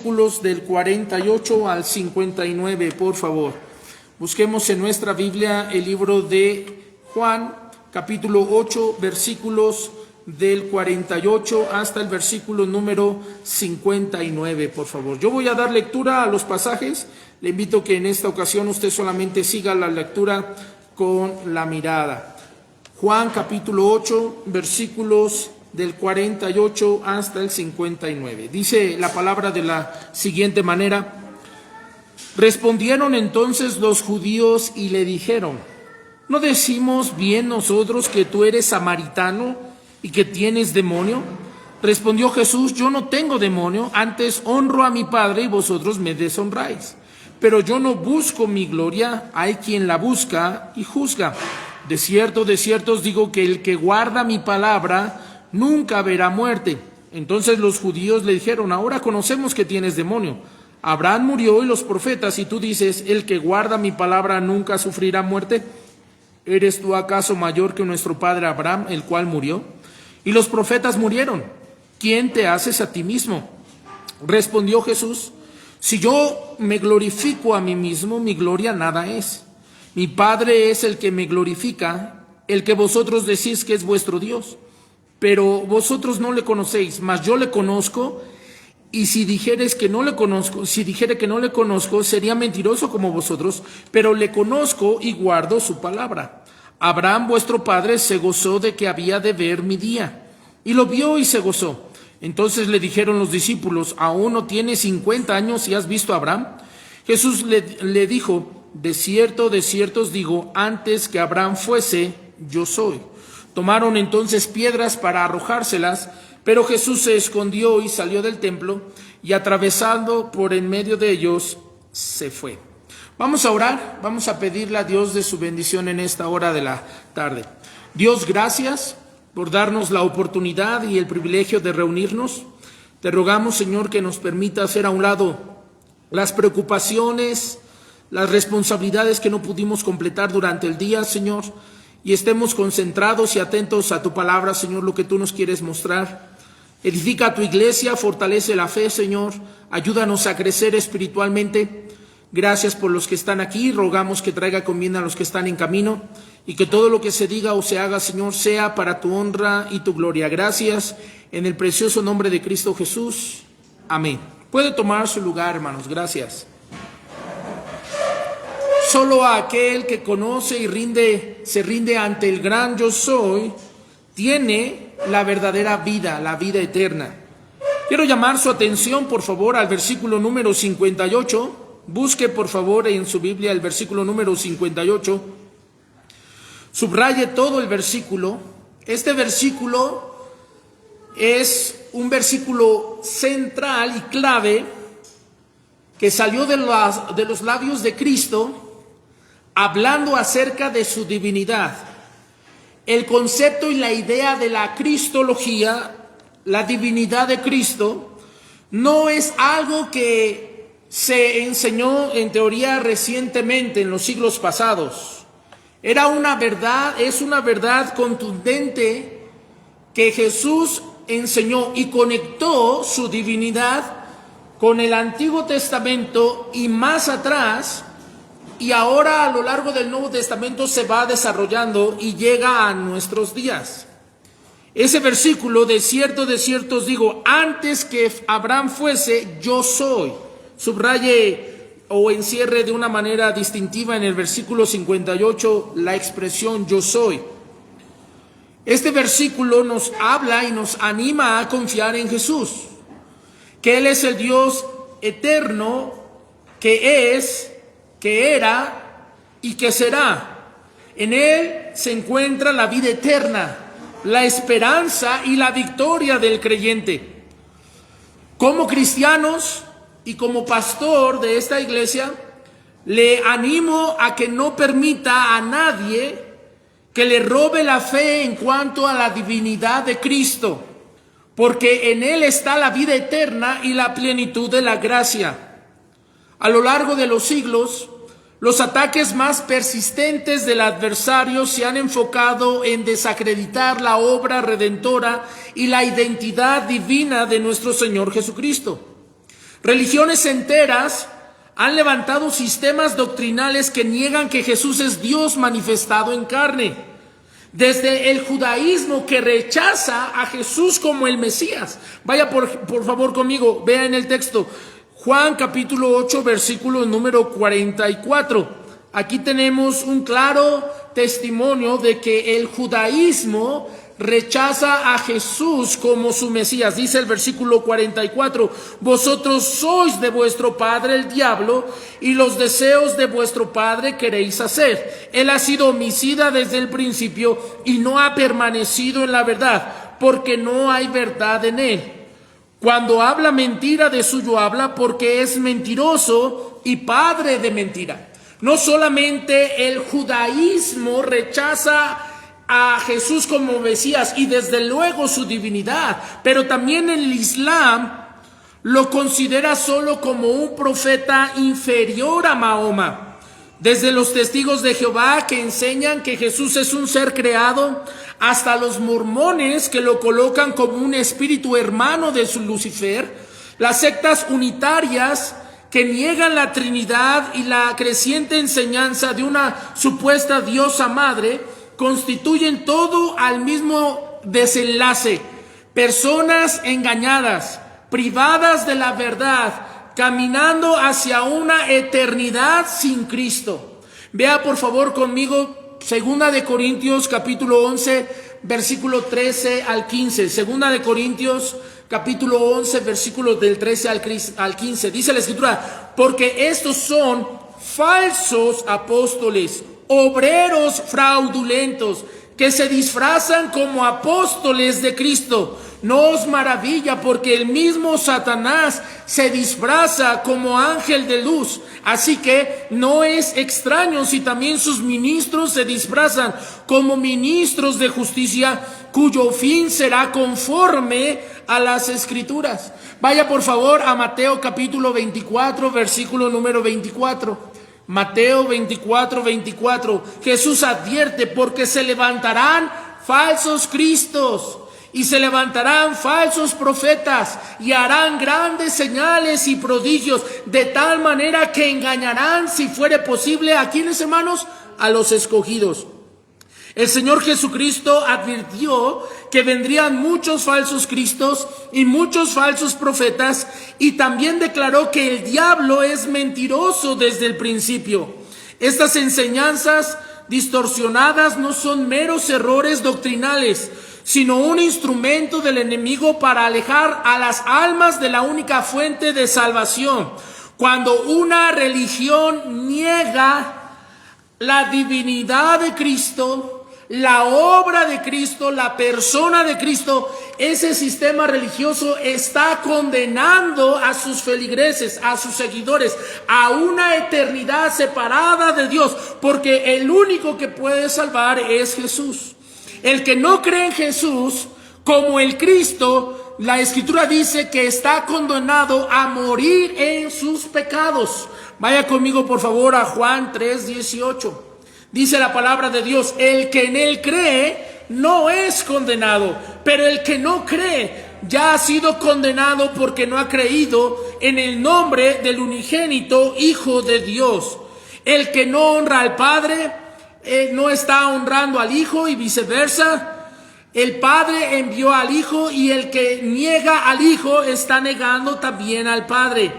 versículos del 48 al 59, por favor. Busquemos en nuestra Biblia el libro de Juan, capítulo 8, versículos del 48 hasta el versículo número 59, por favor. Yo voy a dar lectura a los pasajes. Le invito que en esta ocasión usted solamente siga la lectura con la mirada. Juan capítulo 8, versículos del 48 hasta el 59. Dice la palabra de la siguiente manera: Respondieron entonces los judíos y le dijeron: ¿no decimos bien nosotros que tú eres samaritano y que tienes demonio? Respondió Jesús: yo no tengo demonio, antes honro a mi Padre y vosotros me deshonráis. Pero yo no busco mi gloria, hay quien la busca y juzga. De cierto os digo que el que guarda mi palabra nunca verá muerte. Entonces los judíos le dijeron: ahora conocemos que tienes demonio. Abraham murió y los profetas, y tú dices: el que guarda mi palabra nunca sufrirá muerte. ¿Eres tú acaso mayor que nuestro padre Abraham, el cual murió? Y los profetas murieron. ¿Quién te haces a ti mismo? Respondió Jesús: si yo me glorifico a mí mismo, mi gloria nada es. Mi Padre es el que me glorifica, el que vosotros decís que es vuestro Dios. Pero vosotros no le conocéis, mas yo le conozco. Y si dijere que no le conozco, sería mentiroso como vosotros, pero le conozco y guardo su palabra. Abraham vuestro padre se gozó de que había de ver mi día, y lo vio y se gozó. Entonces le dijeron los discípulos: ¿aún no tienes 50 años y has visto a Abraham? Jesús le dijo: de cierto os digo, antes que Abraham fuese, yo soy. Tomaron entonces piedras para arrojárselas, pero Jesús se escondió y salió del templo, y atravesando por en medio de ellos, se fue. Vamos a orar, vamos a pedirle a Dios de su bendición en esta hora de la tarde. Dios, gracias por darnos la oportunidad y el privilegio de reunirnos. Te rogamos, Señor, que nos permita hacer a un lado las preocupaciones, las responsabilidades que no pudimos completar durante el día, Señor, y estemos concentrados y atentos a tu palabra, Señor, lo que tú nos quieres mostrar. Edifica a tu iglesia, fortalece la fe, Señor, ayúdanos a crecer espiritualmente. Gracias por los que están aquí, rogamos que traiga con bien a los que están en camino, y que todo lo que se diga o se haga, Señor, sea para tu honra y tu gloria. Gracias, en el precioso nombre de Cristo Jesús. Amén. Puede tomar su lugar, hermanos. Gracias. Solo aquel que conoce y se rinde ante el gran yo soy, tiene la verdadera vida, la vida eterna. Quiero llamar su atención, por favor, al versículo número 58. Busque, por favor, en su Biblia el versículo número 58. Subraye todo el versículo. Este versículo es un versículo central y clave que salió de los labios de Cristo, hablando acerca de su divinidad. El concepto y la idea de la cristología, la divinidad de Cristo, no es algo que se enseñó en teoría recientemente en los siglos pasados. Era una verdad, es una verdad contundente que Jesús enseñó y conectó su divinidad con el Antiguo Testamento y más atrás. Y ahora a lo largo del Nuevo Testamento se va desarrollando y llega a nuestros días. Ese versículo: de cierto os digo, antes que Abraham fuese, yo soy. Subraye o encierre de una manera distintiva en el versículo 58 la expresión yo soy. Este versículo nos habla y nos anima a confiar en Jesús, que Él es el Dios eterno, que es, que era y que será. En Él se encuentra la vida eterna, la esperanza y la victoria del creyente. Como cristianos y como pastor de esta iglesia, le animo a que no permita a nadie que le robe la fe en cuanto a la divinidad de Cristo, porque en Él está la vida eterna y la plenitud de la gracia. A lo largo de los siglos, los ataques más persistentes del adversario se han enfocado en desacreditar la obra redentora y la identidad divina de nuestro Señor Jesucristo. Religiones enteras han levantado sistemas doctrinales que niegan que Jesús es Dios manifestado en carne. Desde el judaísmo, que rechaza a Jesús como el Mesías. Vaya por favor conmigo, vea en el texto. Juan capítulo 8, versículo número 44. Aquí tenemos un claro testimonio de que el judaísmo rechaza a Jesús como su Mesías. Dice el versículo 44, vosotros sois de vuestro padre el diablo, y los deseos de vuestro padre queréis hacer. Él ha sido homicida desde el principio y no ha permanecido en la verdad, porque no hay verdad en él. Cuando habla mentira, de suyo habla, porque es mentiroso y padre de mentira. No solamente el judaísmo rechaza a Jesús como Mesías y desde luego su divinidad, pero también el Islam lo considera solo como un profeta inferior a Mahoma. Desde los testigos de Jehová, que enseñan que Jesús es un ser creado, hasta los mormones, que lo colocan como un espíritu hermano de su Lucifer, las sectas unitarias que niegan la Trinidad y la creciente enseñanza de una supuesta diosa madre, constituyen todo al mismo desenlace. Personas engañadas, privadas de la verdad, caminando hacia una eternidad sin Cristo. Vea por favor conmigo 2 de Corintios capítulo 11, versículo 13 al 15. 2 de Corintios capítulo 11, versículos del 13 al 15. Dice la Escritura, porque estos son falsos apóstoles, obreros fraudulentos, que se disfrazan como apóstoles de Cristo. No os maravilla, porque el mismo Satanás se disfraza como ángel de luz. Así que no es extraño si también sus ministros se disfrazan como ministros de justicia, cuyo fin será conforme a las Escrituras. Vaya por favor a Mateo capítulo 24, versículo número 24. Mateo 24, 24. Jesús advierte, porque se levantarán falsos cristos y se levantarán falsos profetas y harán grandes señales y prodigios, de tal manera que engañarán, si fuere posible, ¿a quiénes, hermanos? A los escogidos. El Señor Jesucristo advirtió que vendrían muchos falsos cristos y muchos falsos profetas, y también declaró que el diablo es mentiroso desde el principio. Estas enseñanzas distorsionadas no son meros errores doctrinales, sino un instrumento del enemigo para alejar a las almas de la única fuente de salvación. Cuando una religión niega la divinidad de Cristo, la obra de Cristo, la persona de Cristo, ese sistema religioso está condenando a sus feligreses, a sus seguidores, a una eternidad separada de Dios, porque el único que puede salvar es Jesús. El que no cree en Jesús como el Cristo, la Escritura dice que está condenado a morir en sus pecados. Vaya conmigo por favor a Juan 3:18. Dice la palabra de Dios, el que en él cree no es condenado, pero el que no cree ya ha sido condenado, porque no ha creído en el nombre del unigénito Hijo de Dios. El que no honra al Padre no está honrando al Hijo, y viceversa. El Padre envió al Hijo, y el que niega al Hijo está negando también al Padre.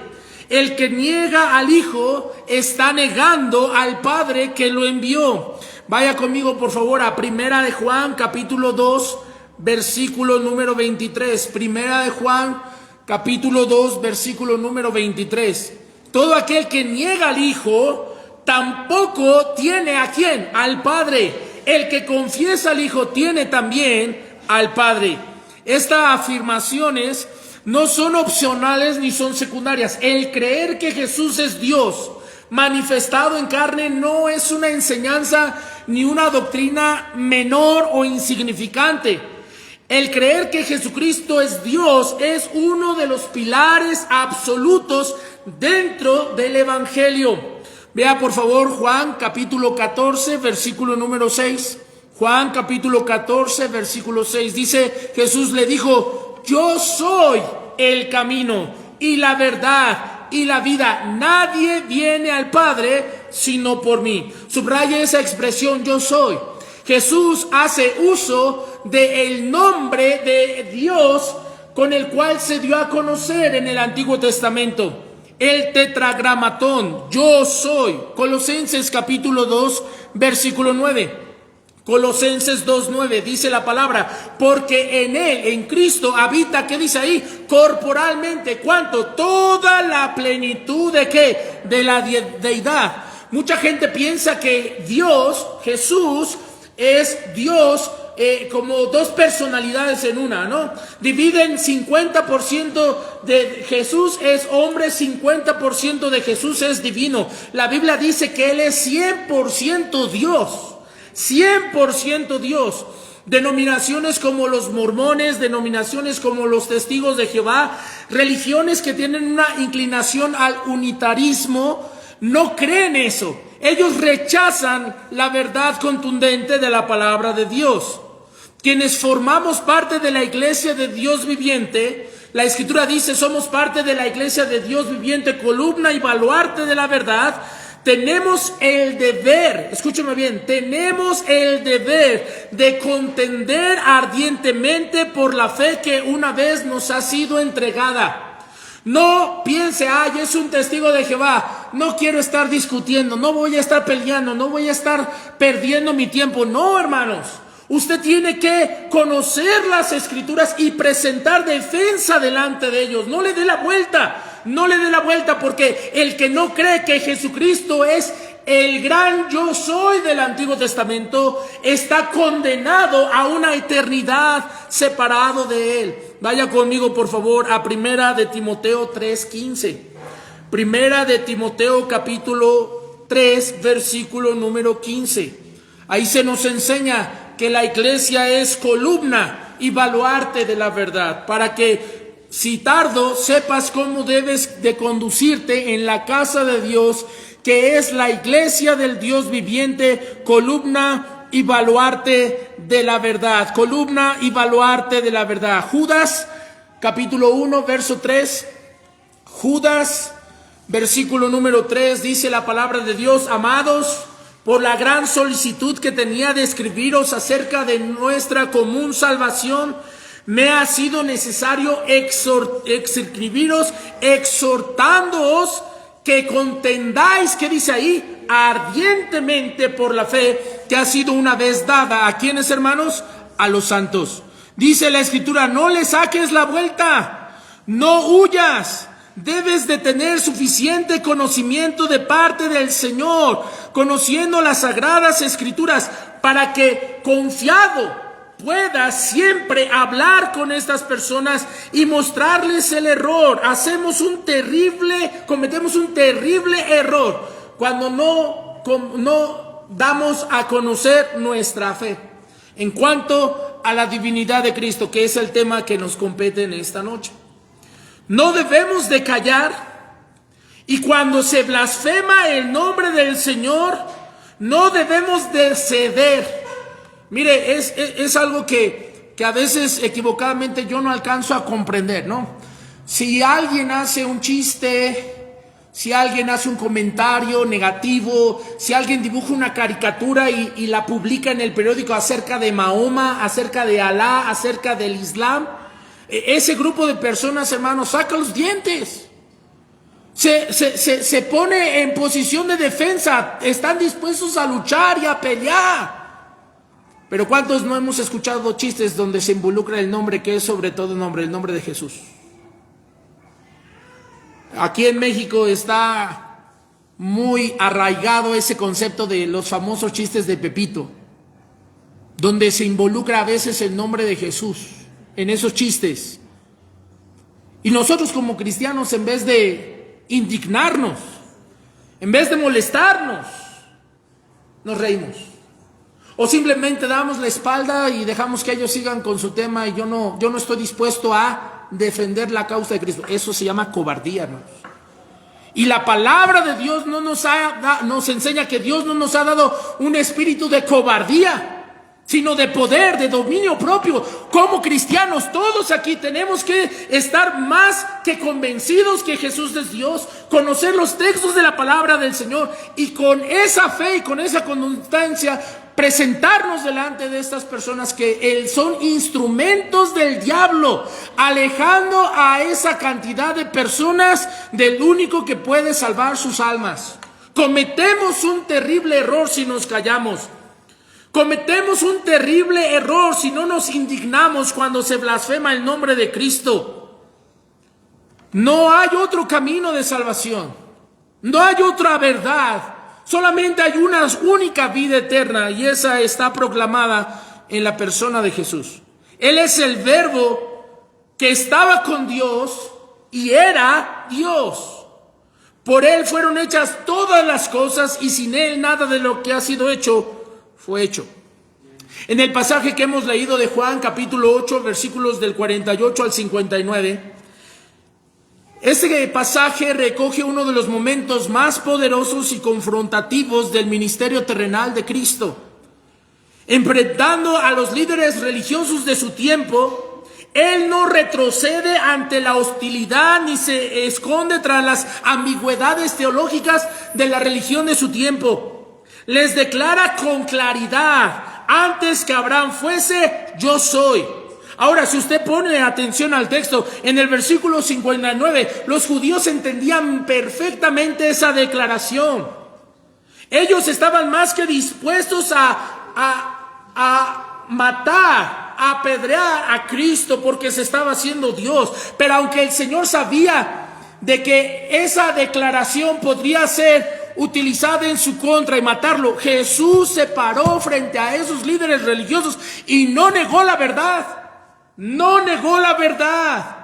El que niega al Hijo está negando al Padre que lo envió. Vaya conmigo por favor a 1 de Juan capítulo 2, versículo número 23. 1 de Juan capítulo 2, versículo número 23. Todo aquel que niega al Hijo tampoco tiene ¿a quién? Al Padre. El que confiesa al Hijo tiene también al Padre. Estas afirmaciones no son opcionales ni son secundarias. El creer que Jesús es Dios manifestado en carne no es una enseñanza ni una doctrina menor o insignificante. El creer que Jesucristo es Dios es uno de los pilares absolutos dentro del Evangelio. Vea por favor Juan capítulo 14, versículo número 6. Juan capítulo 14, versículo 6. Dice, Jesús le dijo, yo soy el camino y la verdad y la vida. Nadie viene al Padre sino por mí. Subraya esa expresión, yo soy. Jesús hace uso del nombre de Dios con el cual se dio a conocer en el Antiguo Testamento. El tetragramatón, yo soy. Colosenses capítulo 2, versículo 9. Colosenses 2:9 dice la palabra, porque en él, en Cristo, habita, ¿qué dice ahí? Corporalmente, ¿cuánto? Toda la plenitud ¿de qué? De la deidad. Mucha gente piensa que Dios, Jesús, es Dios como dos personalidades en una, ¿no? Dividen 50% de Jesús es hombre, 50% de Jesús es divino. La Biblia dice que Él es 100% Dios. 100% Dios. Denominaciones como los mormones, denominaciones como los testigos de Jehová, religiones que tienen una inclinación al unitarismo, no creen eso. Ellos rechazan la verdad contundente de la palabra de Dios. Quienes formamos parte de la iglesia de Dios viviente, la Escritura dice, somos parte de la iglesia de Dios viviente, columna y baluarte de la verdad. Tenemos el deber, escúchame bien, tenemos el deber de contender ardientemente por la fe que una vez nos ha sido entregada. No piense, ay, es un testigo de Jehová, no quiero estar discutiendo, no voy a estar peleando, no voy a estar perdiendo mi tiempo. No, hermanos, usted tiene que conocer las Escrituras y presentar defensa delante de ellos. No le dé la vuelta. No le dé la vuelta, porque el que no cree que Jesucristo es el gran yo soy del Antiguo Testamento está condenado a una eternidad separado de Él. Vaya conmigo por favor a Primera de Timoteo 3:15. Primera de Timoteo capítulo 3 versículo número 15. Ahí se nos enseña que la iglesia es columna y baluarte de la verdad, para que si tardo, sepas cómo debes de conducirte en la casa de Dios, que es la iglesia del Dios viviente, columna y baluarte de la verdad. Columna y baluarte de la verdad. Judas, capítulo 1, verso 3. Judas, versículo número 3, dice la palabra de Dios, amados, por la gran solicitud que tenía de escribiros acerca de nuestra común salvación, me ha sido necesario escribiros exhortándoos que contendáis, ¿qué dice ahí? Ardientemente por la fe que ha sido una vez dada. ¿A quiénes, hermanos? A los santos. Dice la Escritura, no le saques la vuelta, no huyas. Debes de tener suficiente conocimiento de parte del Señor, conociendo las sagradas Escrituras, para que confiado puedas siempre hablar con estas personas y mostrarles el error. Cometemos un terrible error cuando no damos a conocer nuestra fe en cuanto a la divinidad de Cristo, que es el tema que nos compete en esta noche. No debemos de callar, y cuando se blasfema el nombre del Señor, no debemos de ceder. Mire, es algo que a veces equivocadamente yo no alcanzo a comprender, ¿no? Si alguien hace un chiste, si alguien hace un comentario negativo, si alguien dibuja una caricatura y la publica en el periódico acerca de Mahoma, acerca de Alá, acerca del Islam, ese grupo de personas, hermanos, saca los dientes. Se pone en posición de defensa, están dispuestos a luchar y a pelear. Pero ¿cuántos no hemos escuchado chistes donde se involucra el nombre que es sobre todo nombre, el nombre de Jesús? Aquí en México está muy arraigado ese concepto de los famosos chistes de Pepito, donde se involucra a veces el nombre de Jesús en esos chistes. Y nosotros como cristianos, en vez de indignarnos, en vez de molestarnos, nos reímos. O simplemente damos la espalda y dejamos que ellos sigan con su tema, y yo no estoy dispuesto a defender la causa de Cristo. Eso se llama cobardía, hermanos. Y la palabra de Dios nos enseña que Dios no nos ha dado un espíritu de cobardía, sino de poder, de dominio propio. Como cristianos, todos aquí tenemos que estar más que convencidos que Jesús es Dios, conocer los textos de la palabra del Señor y con esa fe y con esa constancia presentarnos delante de estas personas que son instrumentos del diablo, alejando a esa cantidad de personas del único que puede salvar sus almas. Cometemos un terrible error si nos callamos. Cometemos un terrible error si no nos indignamos cuando se blasfema el nombre de Cristo. No hay otro camino de salvación. No hay otra verdad. Solamente hay una única vida eterna y esa está proclamada en la persona de Jesús. Él es el Verbo que estaba con Dios y era Dios. Por Él fueron hechas todas las cosas y sin Él nada de lo que ha sido hecho fue hecho. En el pasaje que hemos leído de Juan, capítulo 8, versículos del 48 al 59, este pasaje recoge uno de los momentos más poderosos y confrontativos del ministerio terrenal de Cristo. Enfrentando a los líderes religiosos de su tiempo, Él no retrocede ante la hostilidad ni se esconde tras las ambigüedades teológicas de la religión de su tiempo. Les declara con claridad: antes que Abraham fuese, yo soy. Ahora, si usted pone atención al texto, en el versículo 59, los judíos entendían perfectamente esa declaración. Ellos estaban más que dispuestos a matar, a apedrear a Cristo porque se estaba haciendo Dios. Pero aunque el Señor sabía de que esa declaración podría ser utilizada en su contra y matarlo, Jesús se paró frente a esos líderes religiosos y no negó la verdad. No negó la verdad.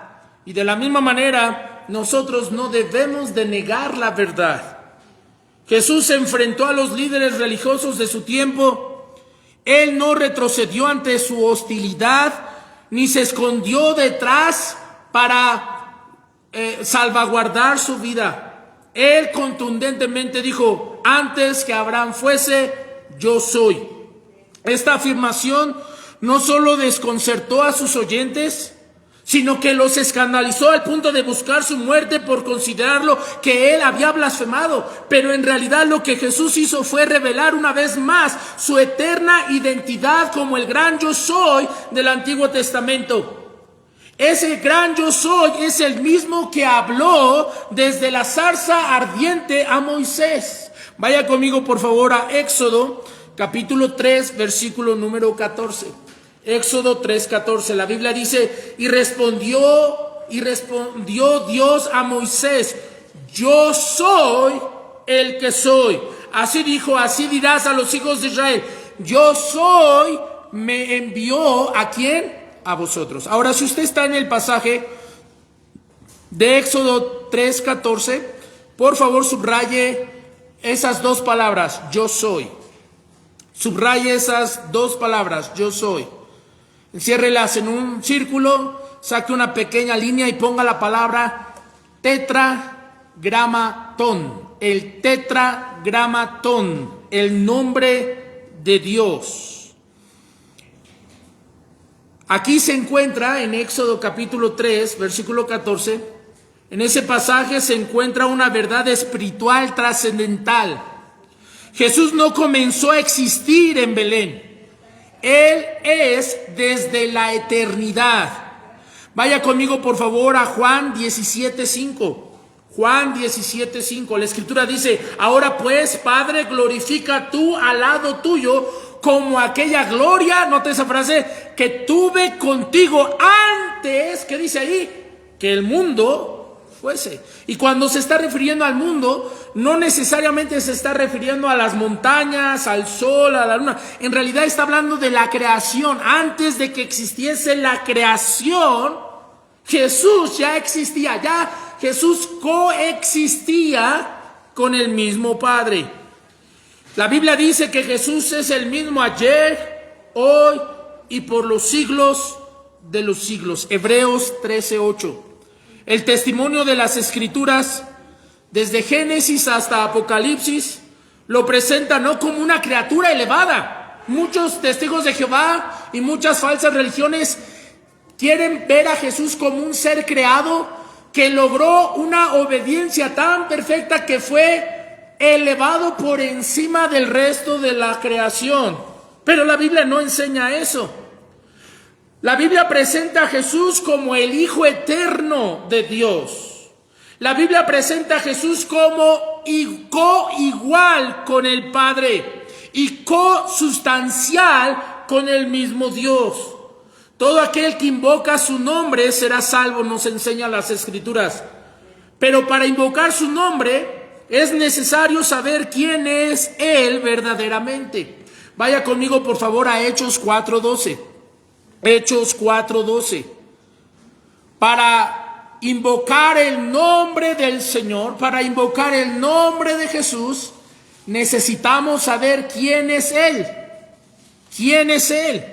Y de la misma manera, nosotros no debemos de negar la verdad. Jesús se enfrentó a los líderes religiosos de su tiempo. Él no retrocedió ante su hostilidad, ni se escondió detrás para salvaguardar su vida. Él contundentemente dijo: antes que Abraham fuese, yo soy. Esta afirmación no solo desconcertó a sus oyentes, sino que los escandalizó al punto de buscar su muerte por considerarlo que él había blasfemado. Pero en realidad lo que Jesús hizo fue revelar una vez más su eterna identidad como el gran yo soy del Antiguo Testamento. Ese gran yo soy es el mismo que habló desde la zarza ardiente a Moisés. Vaya conmigo por favor a Éxodo capítulo 3 versículo número 14. Éxodo 3:14. La Biblia dice: y respondió Dios a Moisés: yo soy el que soy. Así dijo, así dirás a los hijos de Israel: yo soy, me envió ¿a quién? A vosotros. Ahora, si usted está en el pasaje de Éxodo 3:14, por favor subraye esas dos palabras: yo soy. Subraye esas dos palabras: yo soy. Enciérrelas en un círculo, saque una pequeña línea y ponga la palabra tetragramatón. El tetragramatón, el nombre de Dios. Aquí se encuentra en Éxodo capítulo 3, versículo 14. En ese pasaje se encuentra una verdad espiritual trascendental. Jesús no comenzó a existir en Belén. Él es desde la eternidad. Vaya conmigo por favor a Juan 17:5. Juan 17:5. La escritura dice: ahora pues, Padre, glorifica tú al lado tuyo como aquella gloria, nota esa frase, que tuve contigo antes, ¿qué dice ahí? Que el mundo fuese. Y cuando se está refiriendo al mundo, no necesariamente se está refiriendo a las montañas, al sol, a la luna. En realidad está hablando de la creación. Antes de que existiese la creación, Jesús ya existía, ya Jesús coexistía con el mismo Padre. La Biblia dice que Jesús es el mismo ayer, hoy y por los siglos de los siglos. Hebreos 13:8. El testimonio de las Escrituras, desde Génesis hasta Apocalipsis, lo presenta no como una criatura elevada, Muchos testigos de Jehová y muchas falsas religiones quieren ver a Jesús como un ser creado que logró una obediencia tan perfecta que fue elevado por encima del resto de la creación. Pero la Biblia no enseña eso. La Biblia presenta a Jesús como el Hijo eterno de Dios. La Biblia presenta a Jesús como coigual con el Padre y cosustancial con el mismo Dios. Todo aquel que invoca su nombre será salvo, nos enseñan las Escrituras. Pero para invocar su nombre es necesario saber quién es Él verdaderamente. Vaya conmigo por favor a Hechos 4:12. Hechos 4:12. Para invocar el nombre del Señor, para invocar el nombre de Jesús, necesitamos saber quién es Él. ¿Quién es Él?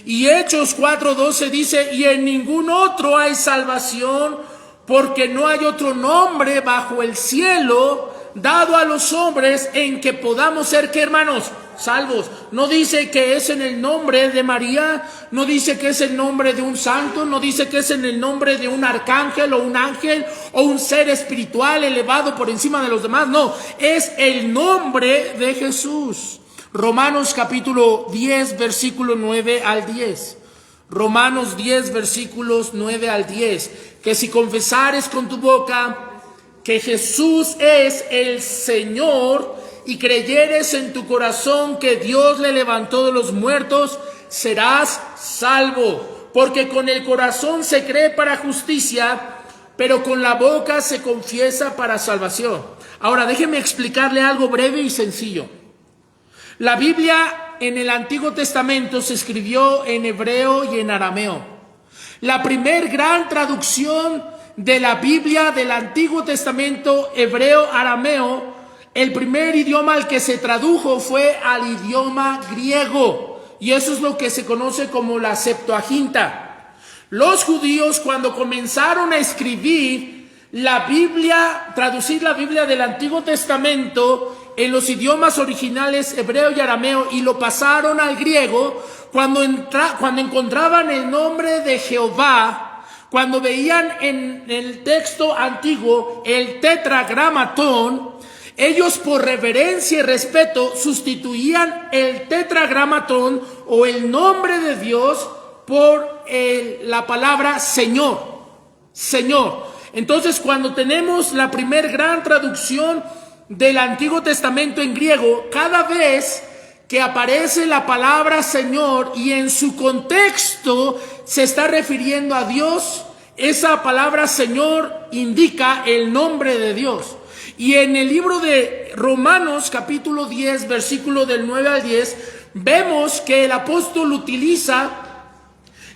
Y Hechos 4:12 dice, y en ningún otro hay salvación, porque no hay otro nombre bajo el cielo dado a los hombres en que podamos ser, ¿qué, hermanos? Salvos. No dice que es en el nombre de María, no dice que es el nombre de un santo, no dice que es en el nombre de un arcángel o un ángel o un ser espiritual elevado por encima de los demás. No, es el nombre de Jesús. Romanos capítulo 10, versículo 9 al 10. Romanos 10, versículos 9 al 10. Que si confesares con tu boca que Jesús es el Señor y creyeres en tu corazón que Dios le levantó de los muertos, serás salvo. Porque con el corazón se cree para justicia, pero con la boca se confiesa para salvación. Ahora déjeme explicarle algo breve y sencillo. La Biblia en el Antiguo Testamento se escribió en hebreo y en arameo. La primer gran traducción de la Biblia del Antiguo Testamento hebreo-arameo, el primer idioma al que se tradujo fue al idioma griego. Y eso es lo que se conoce como la Septuaginta. Los judíos, cuando comenzaron a escribir la Biblia, traducir la Biblia del Antiguo Testamento en los idiomas originales hebreo y arameo y lo pasaron al griego, cuando encontraban el nombre de Jehová, cuando veían en el texto antiguo el tetragramatón, ellos por reverencia y respeto sustituían el tetragramatón o el nombre de Dios por la palabra Señor. Señor. Entonces, cuando tenemos la primer gran traducción del Antiguo Testamento en griego, cada vez que aparece la palabra Señor y en su contexto se está refiriendo a Dios, esa palabra Señor indica el nombre de Dios. Y en el libro de Romanos capítulo 10, versículo del 9 al 10, vemos que el apóstol utiliza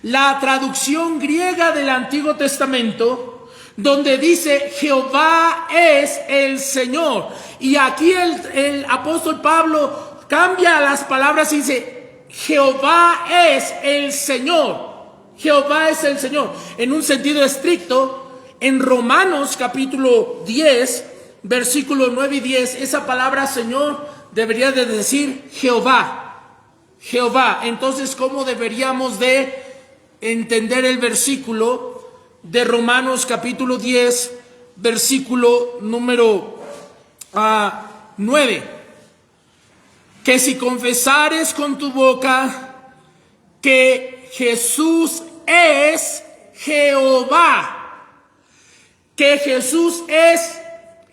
la traducción griega del Antiguo Testamento, donde dice Jehová es el Señor. Y aquí el apóstol Pablo cambia las palabras y dice Jehová es el Señor. Jehová es el Señor. En un sentido estricto, en Romanos capítulo 10, versículos 9 y 10, esa palabra Señor debería de decir Jehová. Jehová. Entonces, ¿cómo deberíamos de entender el versículo de Romanos capítulo 10, versículo número 9? Que si confesares con tu boca que Jesús es Jehová, que Jesús es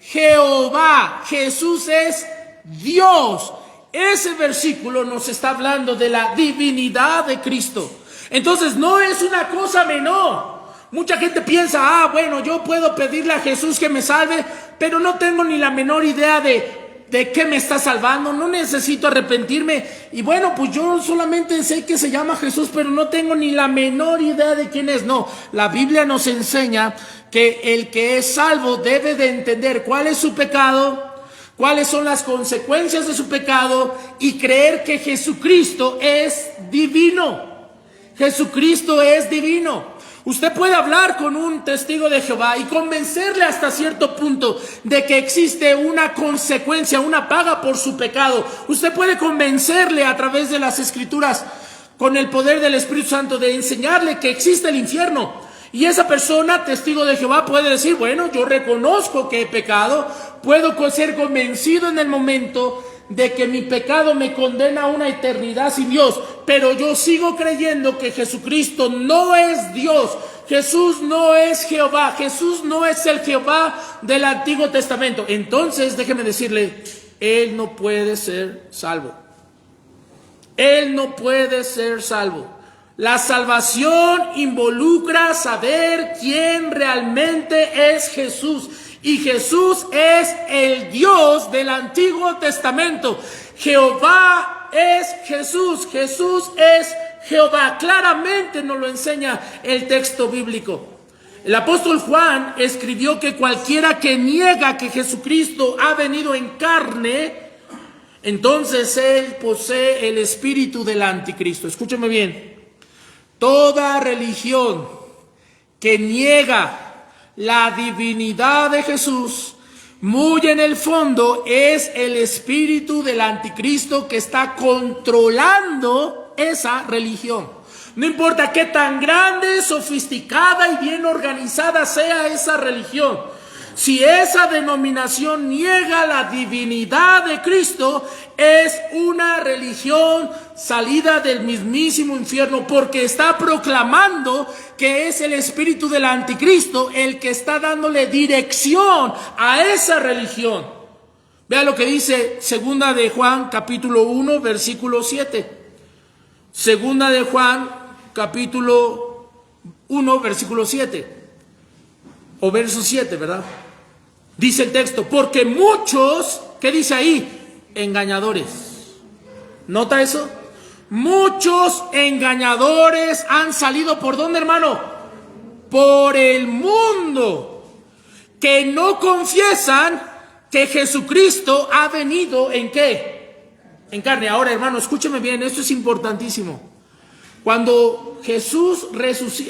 Jehová, Jesús es Dios. Ese versículo nos está hablando de la divinidad de Cristo. Entonces no es una cosa menor. Mucha gente piensa, bueno, yo puedo pedirle a Jesús que me salve, pero no tengo ni la menor idea de qué me está salvando, no necesito arrepentirme. Y bueno, pues yo solamente sé que se llama Jesús, pero no tengo ni la menor idea de quién es. No, la Biblia nos enseña que el que es salvo debe de entender cuál es su pecado, cuáles son las consecuencias de su pecado y creer que Jesucristo es divino. Jesucristo es divino. Usted puede hablar con un testigo de Jehová y convencerle hasta cierto punto de que existe una consecuencia, una paga por su pecado. Usted puede convencerle a través de las Escrituras, con el poder del Espíritu Santo, de enseñarle que existe el infierno. Y esa persona, testigo de Jehová, puede decir, bueno, yo reconozco que he pecado, puedo ser convencido en el momento de que mi pecado me condena a una eternidad sin Dios, pero yo sigo creyendo que Jesucristo no es Dios, Jesús no es Jehová, Jesús no es el Jehová del Antiguo Testamento. Entonces, déjeme decirle, Él no puede ser salvo. Él no puede ser salvo. La salvación involucra saber quién realmente es Jesús. Y Jesús es el Dios del Antiguo Testamento. Jehová es Jesús. Jesús es Jehová. Claramente nos lo enseña el texto bíblico. El apóstol Juan escribió que cualquiera que niega que Jesucristo ha venido en carne, entonces él posee el espíritu del anticristo. Escúcheme bien. Toda religión que niega la divinidad de Jesús, muy en el fondo es el espíritu del anticristo que está controlando esa religión. No importa qué tan grande, sofisticada y bien organizada sea esa religión, si esa denominación niega la divinidad de Cristo, es una religión salida del mismísimo infierno, porque está proclamando que es el espíritu del anticristo el que está dándole dirección a esa religión. Vea lo que dice Segunda de Juan, capítulo 1, versículo 7. Segunda de Juan, capítulo 1, versículo 7. O verso 7, ¿verdad? Dice el texto, porque muchos, ¿qué dice ahí? Engañadores. ¿Nota eso? Muchos engañadores han salido, ¿por dónde, hermano? Por el mundo, que no confiesan que Jesucristo ha venido ¿en qué? En carne. Ahora, hermano, escúcheme bien, esto es importantísimo. Cuando Jesús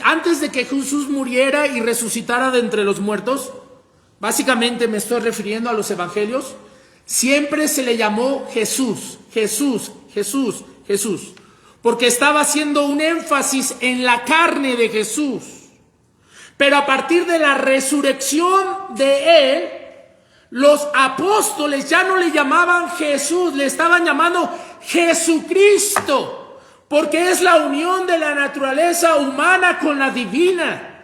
antes de que Jesús muriera y resucitara de entre los muertos, básicamente me estoy refiriendo a los evangelios, siempre se le llamó Jesús, Jesús, Jesús, Jesús, porque estaba haciendo un énfasis en la carne de Jesús. Pero a partir de la resurrección de Él, los apóstoles ya no le llamaban Jesús, le estaban llamando Jesucristo, porque es la unión de la naturaleza humana con la divina.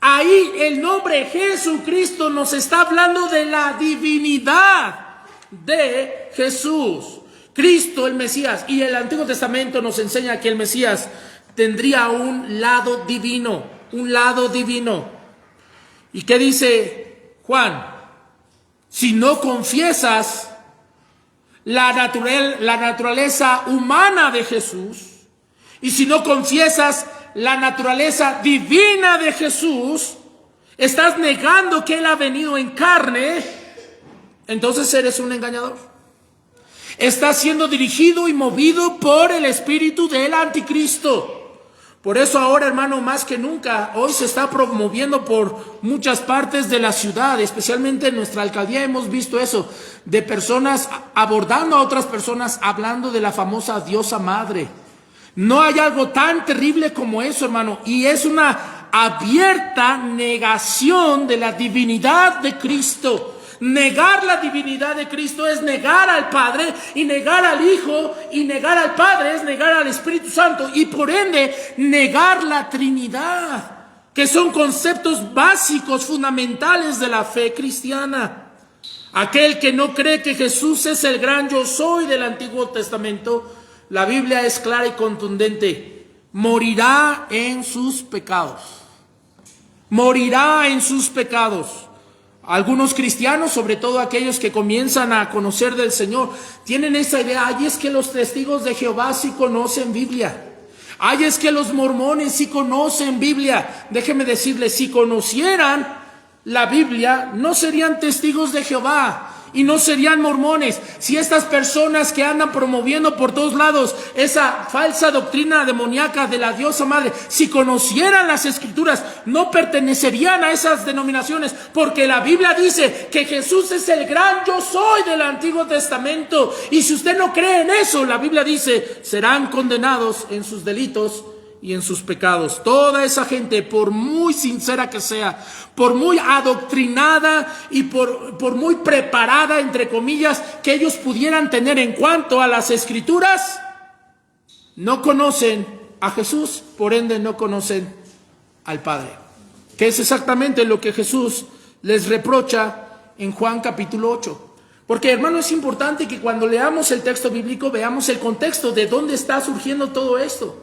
Ahí el nombre Jesucristo nos está hablando de la divinidad de Jesús. Cristo, el Mesías, y el Antiguo Testamento nos enseña que el Mesías tendría un lado divino, un lado divino. ¿Y qué dice Juan? Si no confiesas la naturaleza humana de Jesús, y si no confiesas la naturaleza divina de Jesús, estás negando que Él ha venido en carne, entonces eres un engañador. Estás siendo dirigido y movido por el espíritu del anticristo. Por eso ahora, hermano, más que nunca, hoy se está promoviendo por muchas partes de la ciudad, especialmente en nuestra alcaldía hemos visto eso, de personas abordando a otras personas, hablando de la famosa diosa madre. No hay algo tan terrible como eso, hermano, y es una abierta negación de la divinidad de Cristo. Negar la divinidad de Cristo es negar al Padre, y negar al Hijo, y negar al Padre es negar al Espíritu Santo, y por ende negar la Trinidad, que son conceptos básicos, fundamentales de la fe cristiana. Aquel que no cree que Jesús es el gran yo soy del Antiguo Testamento, la Biblia es clara y contundente: morirá en sus pecados. Morirá en sus pecados. Algunos cristianos, sobre todo aquellos que comienzan a conocer del Señor, tienen esa idea: ay, es que los testigos de Jehová sí conocen Biblia. Ay, es que los mormones sí conocen Biblia. Déjeme decirles, si conocieran la Biblia, no serían testigos de Jehová. y no serían mormones. Si estas personas que andan promoviendo por todos lados esa falsa doctrina demoníaca de la diosa madre, si conocieran las escrituras, no pertenecerían a esas denominaciones, porque la Biblia dice que Jesús es el gran yo soy del Antiguo Testamento. Y si usted no cree en eso, la Biblia dice, serán condenados en sus delitos y en sus pecados. Toda esa gente, por muy sincera que sea, por muy adoctrinada y por muy preparada, entre comillas, que ellos pudieran tener en cuanto a las escrituras, no conocen a Jesús, por ende no conocen al Padre. Que es exactamente lo que Jesús les reprocha en Juan capítulo 8. Porque, hermano, es importante que cuando leamos el texto bíblico veamos el contexto de dónde está surgiendo todo esto.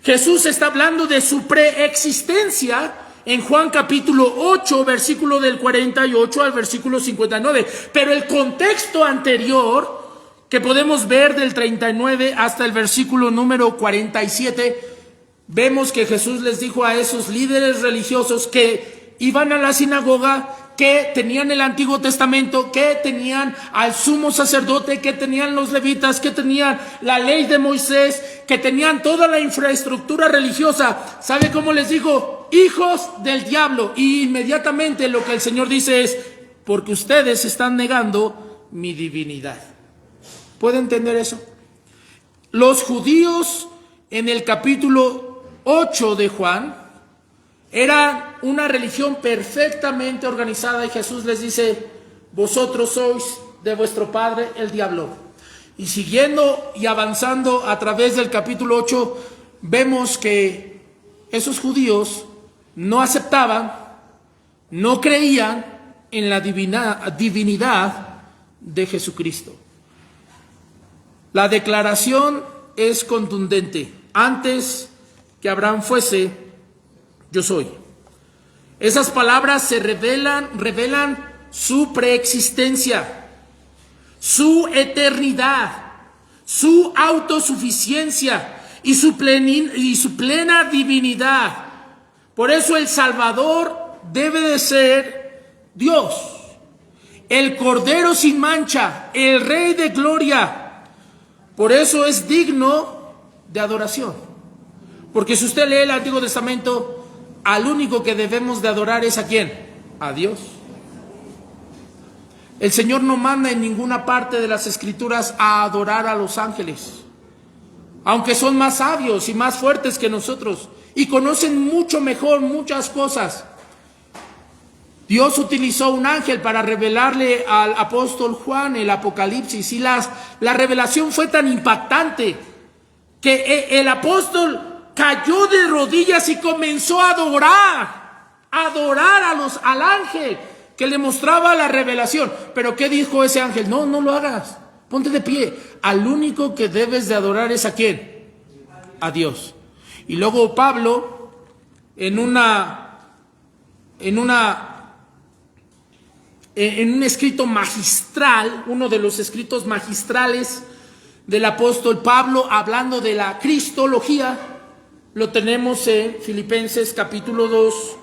Jesús está hablando de su preexistencia en Juan capítulo 8, versículo del 48 al versículo 59. Pero el contexto anterior, que podemos ver del 39 hasta el versículo número 47, vemos que Jesús les dijo a esos líderes religiosos que iban a la sinagoga, que tenían el Antiguo Testamento, que tenían al sumo sacerdote, que tenían los levitas, que tenían la ley de Moisés, que tenían toda la infraestructura religiosa. ¿Sabe cómo les dijo? Hijos del diablo. Y inmediatamente lo que el Señor dice es, porque ustedes están negando mi divinidad. ¿Puede entender eso? Los judíos en el capítulo 8 de Juan era una religión perfectamente organizada, y Jesús les dice, vosotros sois de vuestro padre el diablo. Y siguiendo y avanzando a través del capítulo 8, vemos que esos judíos no aceptaban, no creían en la divinidad de Jesucristo. La declaración es contundente. Antes que Abraham fuese, yo soy. Esas palabras se revelan su preexistencia, su eternidad, su autosuficiencia y su plena divinidad. Por eso el Salvador debe de ser Dios, el Cordero sin mancha, el Rey de gloria. Por eso es digno de adoración. Porque si usted lee el Antiguo Testamento, al único que debemos de adorar es ¿a quién? A Dios. El Señor no manda en ninguna parte de las Escrituras a adorar a los ángeles, aunque son más sabios y más fuertes que nosotros y conocen mucho mejor muchas cosas. Dios utilizó un ángel para revelarle al apóstol Juan el Apocalipsis, y la revelación fue tan impactante que el apóstol cayó de rodillas y comenzó a adorar al ángel que le mostraba la revelación. Pero ¿qué dijo ese ángel? No lo hagas, ponte de pie. Al único que debes de adorar es ¿a quién? A Dios. Y luego Pablo, en un escrito magistral, uno de los escritos magistrales del apóstol Pablo, hablando de la cristología, lo tenemos en Filipenses capítulo 2,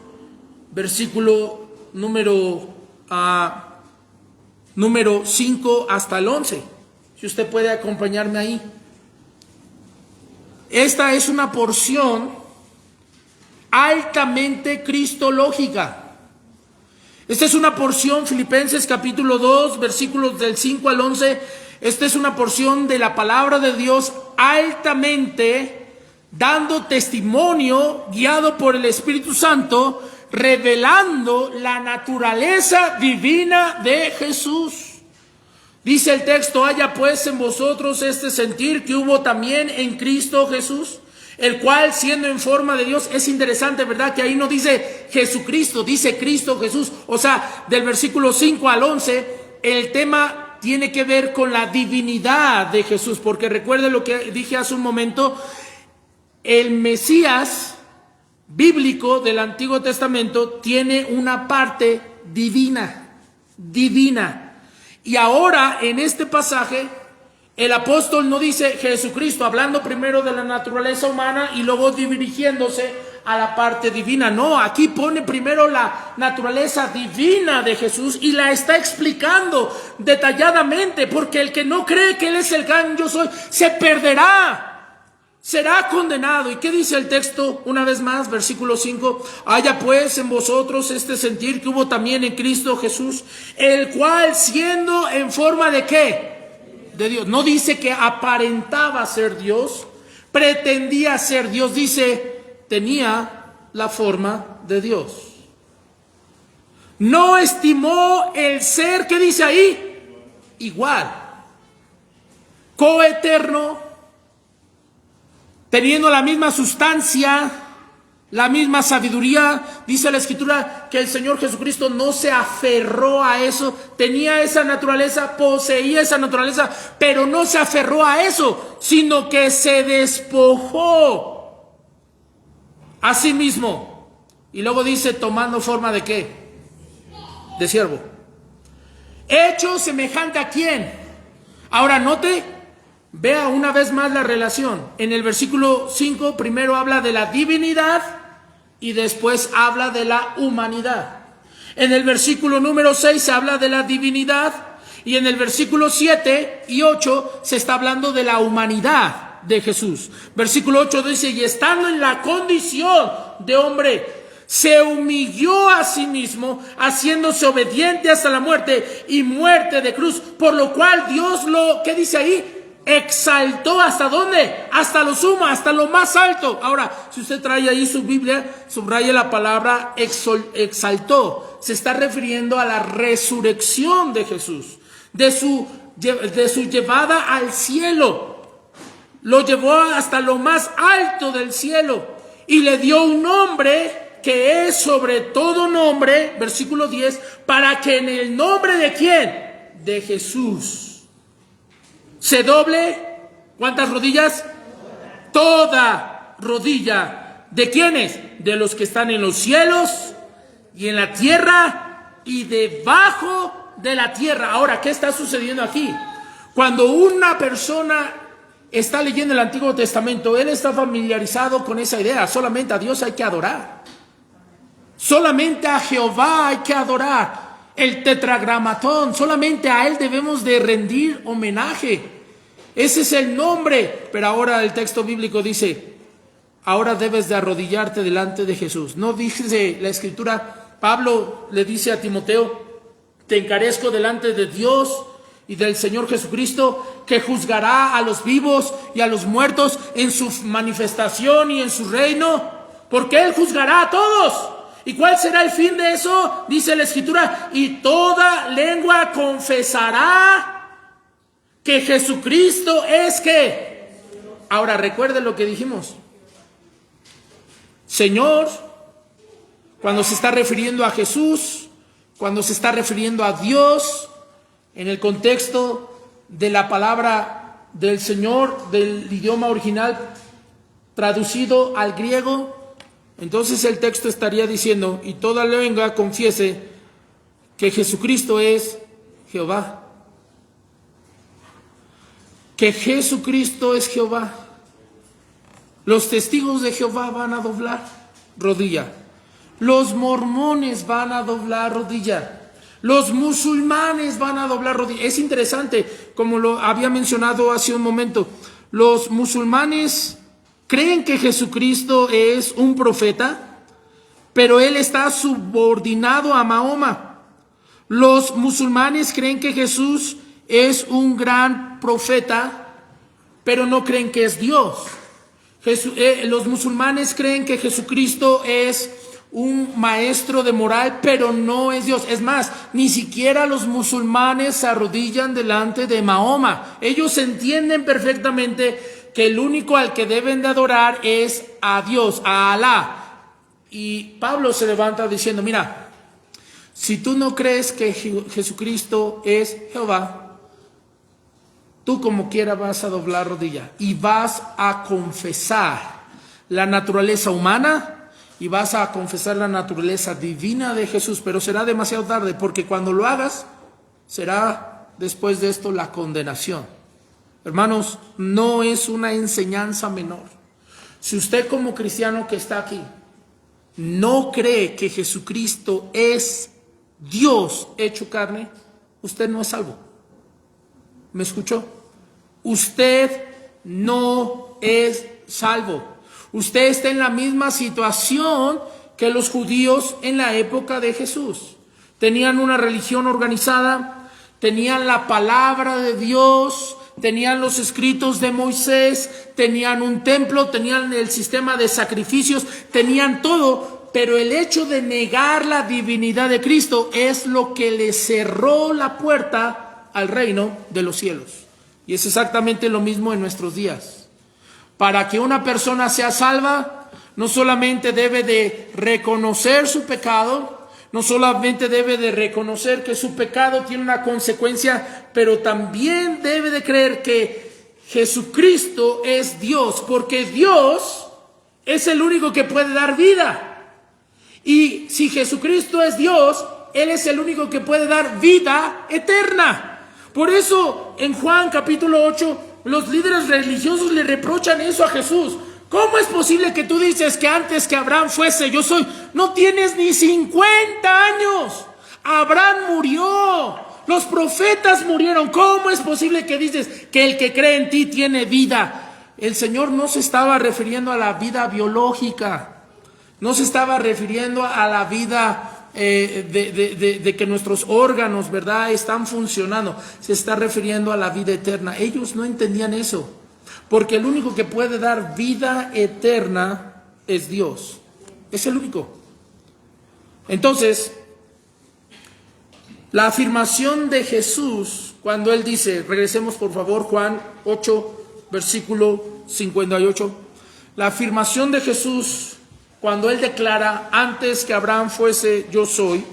versículo número 5 hasta el 11. Si usted puede acompañarme ahí. Esta es una porción altamente cristológica. Esta es una porción, Filipenses capítulo 2, versículos del 5 al 11. Esta es una porción de la palabra de Dios altamente dando testimonio, guiado por el Espíritu Santo, revelando la naturaleza divina de Jesús. Dice el texto, haya pues en vosotros este sentir que hubo también en Cristo Jesús, el cual siendo en forma de Dios. Es interesante, ¿verdad? Que ahí no dice Jesucristo, dice Cristo Jesús. O sea, del versículo 5 al 11, el tema tiene que ver con la divinidad de Jesús, porque recuerde lo que dije hace un momento. El Mesías bíblico del Antiguo Testamento tiene una parte divina. Y ahora en este pasaje el apóstol no dice Jesucristo, hablando primero de la naturaleza humana y luego dirigiéndose a la parte divina. No, aquí pone primero la naturaleza divina de Jesús y la está explicando detalladamente, porque el que no cree que Él es el gran yo soy, se perderá, será condenado. ¿Y qué dice el texto? Una vez más, versículo 5, haya pues en vosotros este sentir que hubo también en Cristo Jesús, el cual siendo en forma de ¿qué? De Dios. No dice que aparentaba ser Dios, pretendía ser Dios, dice tenía la forma de Dios. No estimó el ser, ¿qué dice ahí? Igual, coeterno, teniendo la misma sustancia, la misma sabiduría. Dice la Escritura que el Señor Jesucristo no se aferró a eso, tenía esa naturaleza, poseía esa naturaleza, pero no se aferró a eso, sino que se despojó a sí mismo. Y luego dice, tomando forma de ¿qué? De siervo. Hecho semejante a ¿quién? Ahora note, vea una vez más la relación. En el versículo 5 primero habla de la divinidad y después habla de la humanidad. En el versículo número 6 se habla de la divinidad y en el versículo 7 y 8 se está hablando de la humanidad de Jesús. Versículo 8 dice, y estando en la condición de hombre, se humilló a sí mismo, haciéndose obediente hasta la muerte y muerte de cruz, por lo cual Dios lo, ¿qué dice ahí? Exaltó. ¿Hasta dónde? Hasta lo sumo, hasta lo más alto. Ahora, si usted trae ahí su Biblia, subraye la palabra exaltó. Se está refiriendo a la resurrección de Jesús, de su llevada al cielo. Lo llevó hasta lo más alto del cielo y le dio un nombre que es sobre todo nombre, versículo 10, para que en el nombre de ¿quién? De Jesús se doble, ¿cuántas rodillas? Toda rodilla. ¿De quiénes? De los que están en los cielos y en la tierra y debajo de la tierra. Ahora, ¿qué está sucediendo aquí? Cuando una persona está leyendo el Antiguo Testamento, él está familiarizado con esa idea. Solamente a Dios hay que adorar. Solamente a Jehová hay que adorar. El tetragramatón, solamente a Él debemos de rendir homenaje. Ese es el nombre. Pero ahora el texto bíblico dice, ahora debes de arrodillarte delante de Jesús. No dice la Escritura, Pablo le dice a Timoteo, te encarezco delante de Dios y del Señor Jesucristo, que juzgará a los vivos y a los muertos en su manifestación y en su reino, porque Él juzgará a todos. ¿Y cuál será el fin de eso? Dice la Escritura, y toda lengua confesará que Jesucristo es ¿qué? Ahora recuerde lo que dijimos. Señor, cuando se está refiriendo a Jesús, cuando se está refiriendo a Dios, en el contexto de la palabra del Señor, del idioma original traducido al griego, entonces el texto estaría diciendo, y toda lengua confiese que Jesucristo es Jehová. Que Jesucristo es Jehová. Los testigos de Jehová van a doblar rodilla. Los mormones van a doblar rodilla. Los musulmanes van a doblar rodillas. Es interesante, como lo había mencionado hace un momento. Los musulmanes creen que Jesucristo es un profeta, pero él está subordinado a Mahoma. Los musulmanes creen que Jesús es un gran profeta, pero no creen que es Dios. Los musulmanes creen que Jesucristo es un maestro de moral, pero no es Dios. Es más, ni siquiera los musulmanes se arrodillan delante de Mahoma. Ellos entienden perfectamente que el único al que deben de adorar es a Dios, a Alá. Y Pablo se levanta diciendo, mira, si tú no crees que Jesucristo es Jehová, tú como quiera vas a doblar rodilla y vas a confesar la naturaleza humana y vas a confesar la naturaleza divina de Jesús, pero será demasiado tarde, porque cuando lo hagas, será después de esto la condenación. Hermanos, no es una enseñanza menor. Si usted como cristiano que está aquí, no cree que Jesucristo es Dios hecho carne, usted no es salvo. ¿Me escuchó? Usted no es salvo. Usted está en la misma situación que los judíos en la época de Jesús. Tenían una religión organizada, tenían la palabra de Dios, tenían los escritos de Moisés, tenían un templo, tenían el sistema de sacrificios, tenían todo, pero el hecho de negar la divinidad de Cristo es lo que le cerró la puerta al reino de los cielos. Y es exactamente lo mismo en nuestros días. Para que una persona sea salva, no solamente debe de reconocer su pecado, no solamente debe de reconocer que su pecado tiene una consecuencia, pero también debe de creer que Jesucristo es Dios, porque Dios es el único que puede dar vida. Y si Jesucristo es Dios, Él es el único que puede dar vida eterna. Por eso en Juan capítulo 8, los líderes religiosos le reprochan eso a Jesús. ¿Cómo es posible que tú dices que antes que Abraham fuese yo soy? No tienes ni 50 años. Abraham murió. Los profetas murieron. ¿Cómo es posible que dices que el que cree en ti tiene vida? El Señor no se estaba refiriendo a la vida biológica. No se estaba refiriendo a la vida de que nuestros órganos, ¿verdad?, están funcionando. Se está refiriendo a la vida eterna. Ellos no entendían eso, porque el único que puede dar vida eterna es Dios. Es el único. Entonces, la afirmación de Jesús, cuando Él dice, regresemos por favor, Juan 8, versículo 58. La afirmación de Jesús, cuando Él declara, antes que Abraham fuese, yo soy,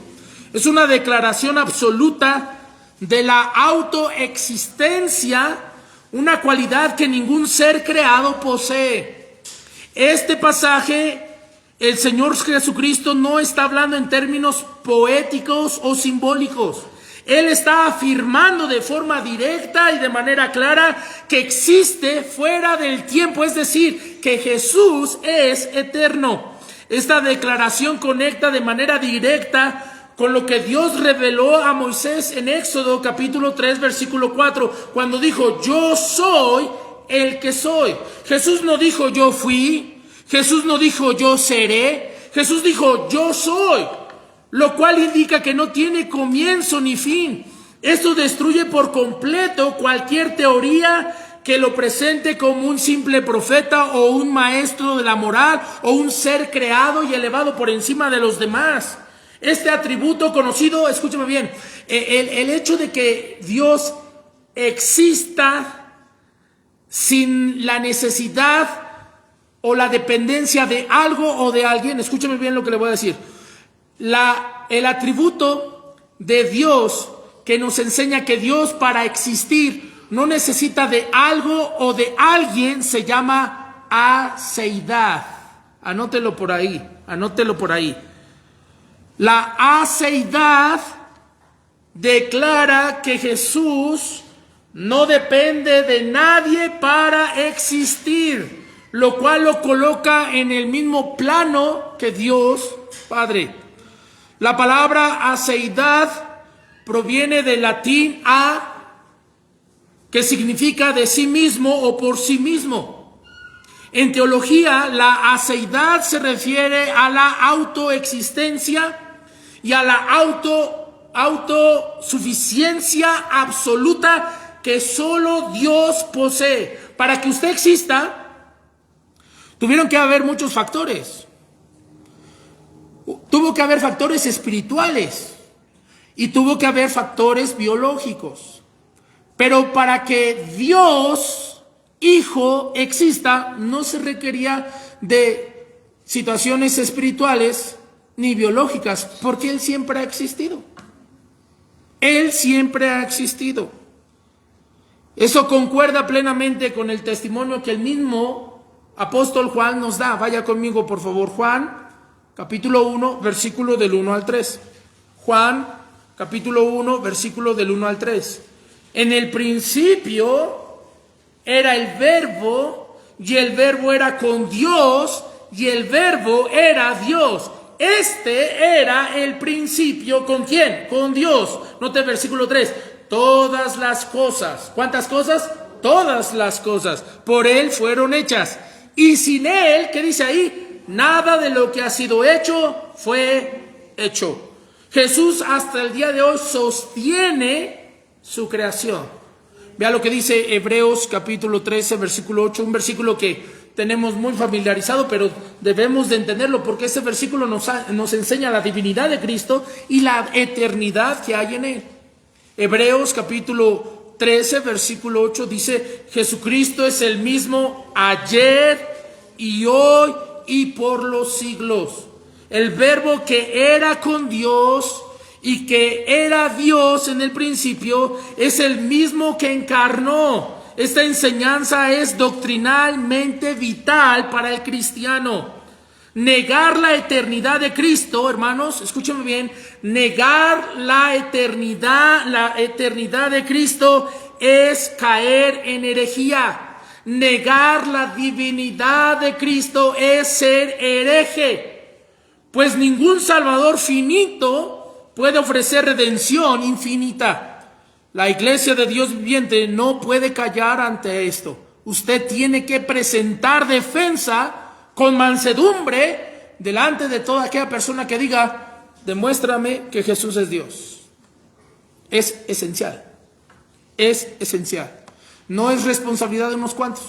es una declaración absoluta de la autoexistencia, una cualidad que ningún ser creado posee. Este pasaje, el Señor Jesucristo no está hablando en términos poéticos o simbólicos. Él está afirmando de forma directa y de manera clara que existe fuera del tiempo, es decir, que Jesús es eterno. Esta declaración conecta de manera directa con lo que Dios reveló a Moisés en Éxodo capítulo 3 versículo 4, cuando dijo, yo soy el que soy. Jesús no dijo yo fui, Jesús no dijo yo seré, Jesús dijo yo soy, lo cual indica que no tiene comienzo ni fin. Esto destruye por completo cualquier teoría que lo presente como un simple profeta o un maestro de la moral o un ser creado y elevado por encima de los demás. Este atributo conocido, escúchame bien, el hecho de que Dios exista sin la necesidad o la dependencia de algo o de alguien, escúchame bien lo que le voy a decir. El atributo de Dios que nos enseña que Dios para existir no necesita de algo o de alguien, se llama aceidad. Anótelo por ahí, anótelo por ahí. La aceidad declara que Jesús no depende de nadie para existir, lo cual lo coloca en el mismo plano que Dios Padre. La palabra aceidad proviene del latín a, que significa de sí mismo o por sí mismo. En teología, la aceidad se refiere a la autoexistencia y a la autosuficiencia absoluta que solo Dios posee. Para que usted exista, tuvieron que haber muchos factores. Tuvo que haber factores espirituales y tuvo que haber factores biológicos. Pero para que Dios, Hijo, exista, no se requería de situaciones espirituales ni biológicas, porque Él siempre ha existido. Él siempre ha existido. Eso concuerda plenamente con el testimonio que el mismo apóstol Juan nos da. Vaya conmigo, por favor, Juan, capítulo 1, versículo del 1 al 3. Juan, capítulo 1, versículo del 1 al 3. En el principio era el verbo, y el verbo era con Dios, y el verbo era Dios. Este era el principio, ¿con quién? Con Dios. Note el versículo 3. Todas las cosas, ¿cuántas cosas? Todas las cosas por Él fueron hechas. Y sin Él, ¿qué dice ahí? Nada de lo que ha sido hecho fue hecho. Jesús hasta el día de hoy sostiene su creación. Vea lo que dice Hebreos capítulo 13, versículo 8, un versículo que tenemos muy familiarizado, pero debemos de entenderlo porque ese versículo nos enseña la divinidad de Cristo y la eternidad que hay en Él. Hebreos capítulo 13, versículo 8 dice: Jesucristo es el mismo ayer y hoy y por los siglos. El verbo que era con Dios y que era Dios en el principio es el mismo que encarnó. Esta enseñanza es doctrinalmente vital para el cristiano. Negar la eternidad de Cristo, hermanos, escúchenme bien, negar la eternidad de Cristo es caer en herejía. Negar la divinidad de Cristo es ser hereje, pues ningún Salvador finito puede ofrecer redención infinita. La iglesia de Dios viviente no puede callar ante esto. Usted tiene que presentar defensa con mansedumbre delante de toda aquella persona que diga: demuéstrame que Jesús es Dios. Es esencial. Es esencial. No es responsabilidad de unos cuantos.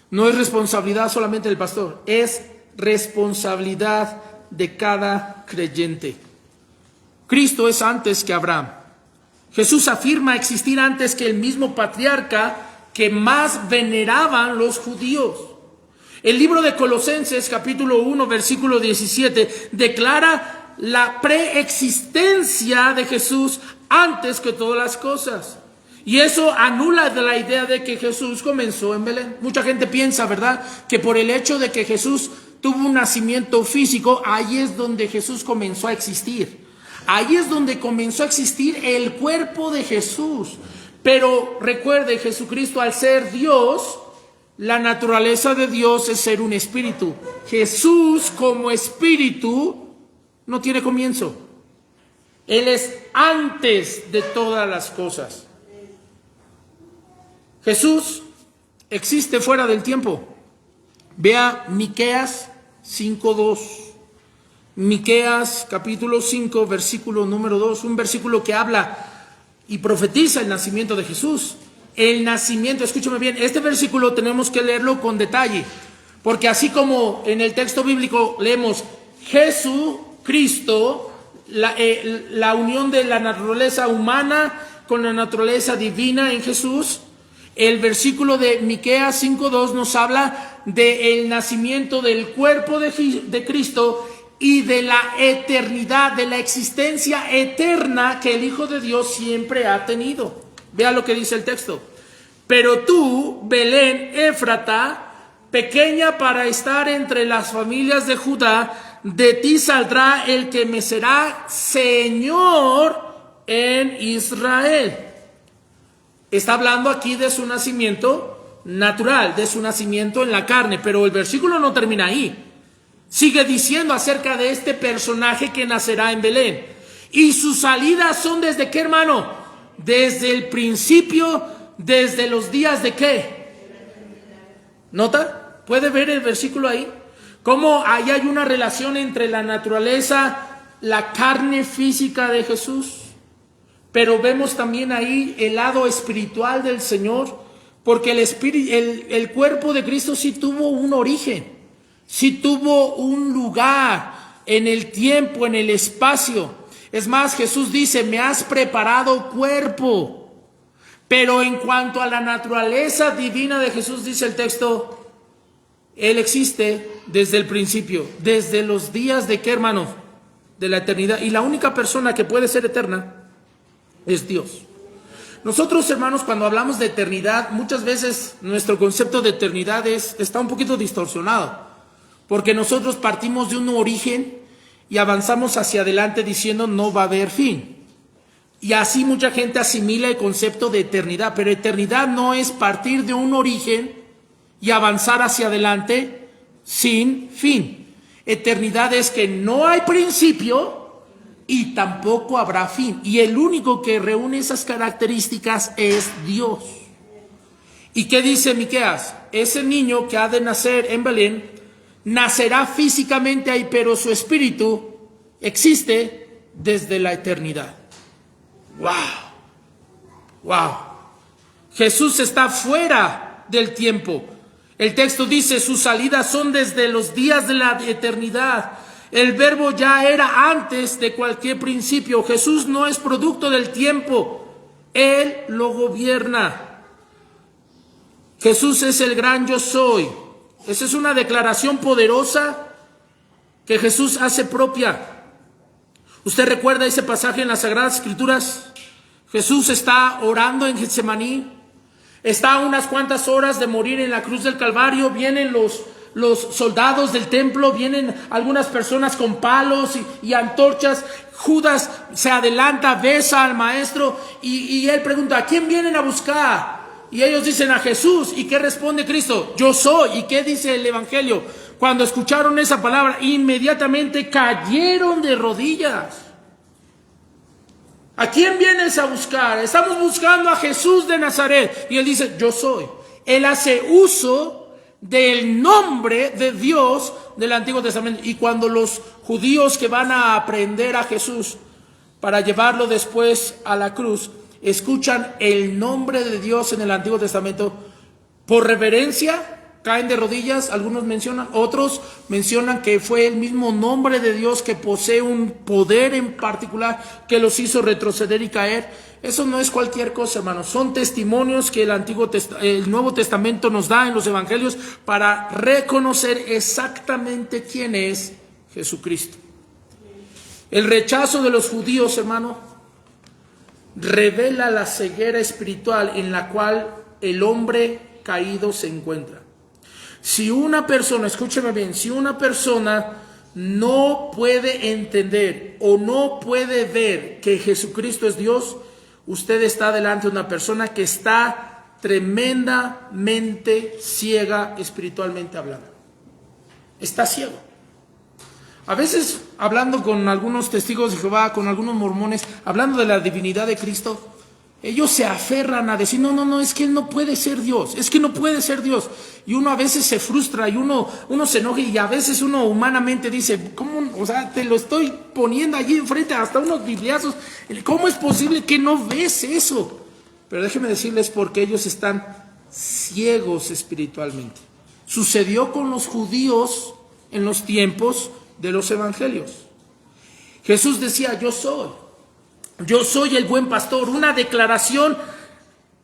No es responsabilidad solamente del pastor. Es responsabilidad de cada creyente. Cristo es antes que Abraham. Jesús afirma existir antes que el mismo patriarca que más veneraban los judíos. El libro de Colosenses, capítulo 1, versículo 17, declara la preexistencia de Jesús antes que todas las cosas. Y eso anula la idea de que Jesús comenzó en Belén. Mucha gente piensa, ¿verdad?, que por el hecho de que Jesús tuvo un nacimiento físico, ahí es donde Jesús comenzó a existir. Ahí es donde comenzó a existir el cuerpo de Jesús. Pero recuerde, Jesucristo, al ser Dios, la naturaleza de Dios es ser un espíritu. Jesús como espíritu no tiene comienzo. Él es antes de todas las cosas. Jesús existe fuera del tiempo. Vea Miqueas 5:2. Miqueas capítulo 5, versículo número 2, un versículo que habla y profetiza el nacimiento de Jesús. El nacimiento, escúchame bien, este versículo tenemos que leerlo con detalle, porque así como en el texto bíblico leemos Jesucristo, la unión de la naturaleza humana con la naturaleza divina en Jesús, el versículo de Miqueas 5:2 nos habla del nacimiento del cuerpo de Cristo y de la eternidad, de la existencia eterna que el Hijo de Dios siempre ha tenido. Vea lo que dice el texto. Pero tú, Belén Éfrata, pequeña para estar entre las familias de Judá, de ti saldrá el que me será Señor en Israel. Está hablando aquí de su nacimiento natural, de su nacimiento en la carne, pero el versículo no termina ahí. Sigue diciendo acerca de este personaje que nacerá en Belén. Y sus salidas son ¿desde qué, hermano? Desde el principio, desde los días de ¿qué? ¿Nota? ¿Puede ver el versículo ahí? Cómo ahí hay una relación entre la naturaleza, la carne física de Jesús. Pero vemos también ahí el lado espiritual del Señor, porque el cuerpo de Cristo sí tuvo un origen. Sí tuvo un lugar en el tiempo, en el espacio. Es más, Jesús dice: me has preparado cuerpo. Pero en cuanto a la naturaleza divina de Jesús, dice el texto, Él existe desde el principio, desde los días de ¿qué, hermano? De la eternidad. Y la única persona que puede ser eterna es Dios. Nosotros, hermanos, cuando hablamos de eternidad, muchas veces nuestro concepto de eternidad está un poquito distorsionado. Porque nosotros partimos de un origen y avanzamos hacia adelante diciendo no va a haber fin. Y así mucha gente asimila el concepto de eternidad. Pero eternidad no es partir de un origen y avanzar hacia adelante sin fin. Eternidad es que no hay principio y tampoco habrá fin. Y el único que reúne esas características es Dios. ¿Y qué dice Miqueas? Ese niño que ha de nacer en Belén nacerá físicamente ahí, pero su espíritu existe desde la eternidad. ¡Wow! ¡Wow! Jesús está fuera del tiempo. El texto dice, sus salidas son desde los días de la eternidad. El verbo ya era antes de cualquier principio. Jesús no es producto del tiempo. Él lo gobierna. Jesús es el gran yo soy. Esa es una declaración poderosa que Jesús hace propia. ¿Usted recuerda ese pasaje en las Sagradas Escrituras? Jesús está orando en Getsemaní. Está a unas cuantas horas de morir en la cruz del Calvario. Vienen los soldados del templo, vienen algunas personas con palos y antorchas. Judas se adelanta, besa al maestro y él pregunta, ¿a quién vienen a buscar? Y ellos dicen, a Jesús. ¿Y qué responde Cristo? Yo soy. ¿Y qué dice el Evangelio? Cuando escucharon esa palabra, inmediatamente cayeron de rodillas. ¿A quién vienes a buscar? Estamos buscando a Jesús de Nazaret. Y él dice, yo soy. Él hace uso del nombre de Dios del Antiguo Testamento. Y cuando los judíos que van a aprender a Jesús para llevarlo después a la cruz, escuchan el nombre de Dios en el Antiguo Testamento, por reverencia caen de rodillas. Algunos mencionan, otros mencionan que fue el mismo nombre de Dios que posee un poder en particular que los hizo retroceder y caer. Eso no es cualquier cosa, hermanos. Son testimonios que el Nuevo Testamento nos da en los Evangelios para reconocer exactamente quién es Jesucristo. El rechazo de los judíos, hermano, revela la ceguera espiritual en la cual el hombre caído se encuentra. Si una persona, escúcheme bien, si una persona no puede entender o no puede ver que Jesucristo es Dios, usted está delante de una persona que está tremendamente ciega espiritualmente hablando. Está ciego. A veces, hablando con algunos testigos de Jehová, con algunos mormones, hablando de la divinidad de Cristo, ellos se aferran a decir, no, es que Él no puede ser Dios, es que no puede ser Dios. Y uno a veces se frustra y uno se enoja y a veces uno humanamente dice, ¿cómo? O sea, te lo estoy poniendo allí enfrente, hasta unos bibliazos. ¿Cómo es posible que no ves eso? Pero déjenme decirles porque ellos están ciegos espiritualmente. Sucedió con los judíos en los tiempos de los evangelios. Jesús decía, yo soy el buen pastor, una declaración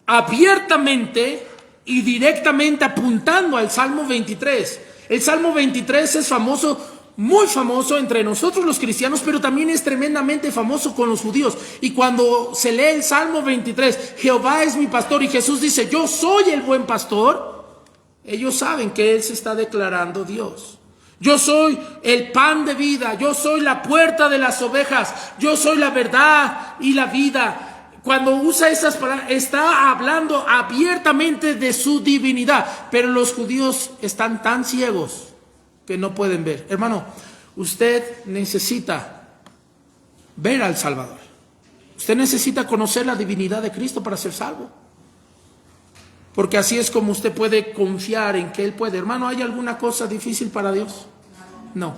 abiertamente y directamente apuntando al Salmo 23. El Salmo 23 es famoso, muy famoso entre nosotros los cristianos, pero también es tremendamente famoso con los judíos. Y cuando se lee el Salmo 23, Jehová es mi pastor, y Jesús dice, yo soy el buen pastor, ellos saben que Él se está declarando Dios. Yo soy el pan de vida, yo soy la puerta de las ovejas, yo soy la verdad y la vida. Cuando usa esas palabras, está hablando abiertamente de su divinidad, pero los judíos están tan ciegos que no pueden ver. Hermano, usted necesita ver al Salvador. Usted necesita conocer la divinidad de Cristo para ser salvo. Porque así es como usted puede confiar en que Él puede. Hermano, ¿hay alguna cosa difícil para Dios? No.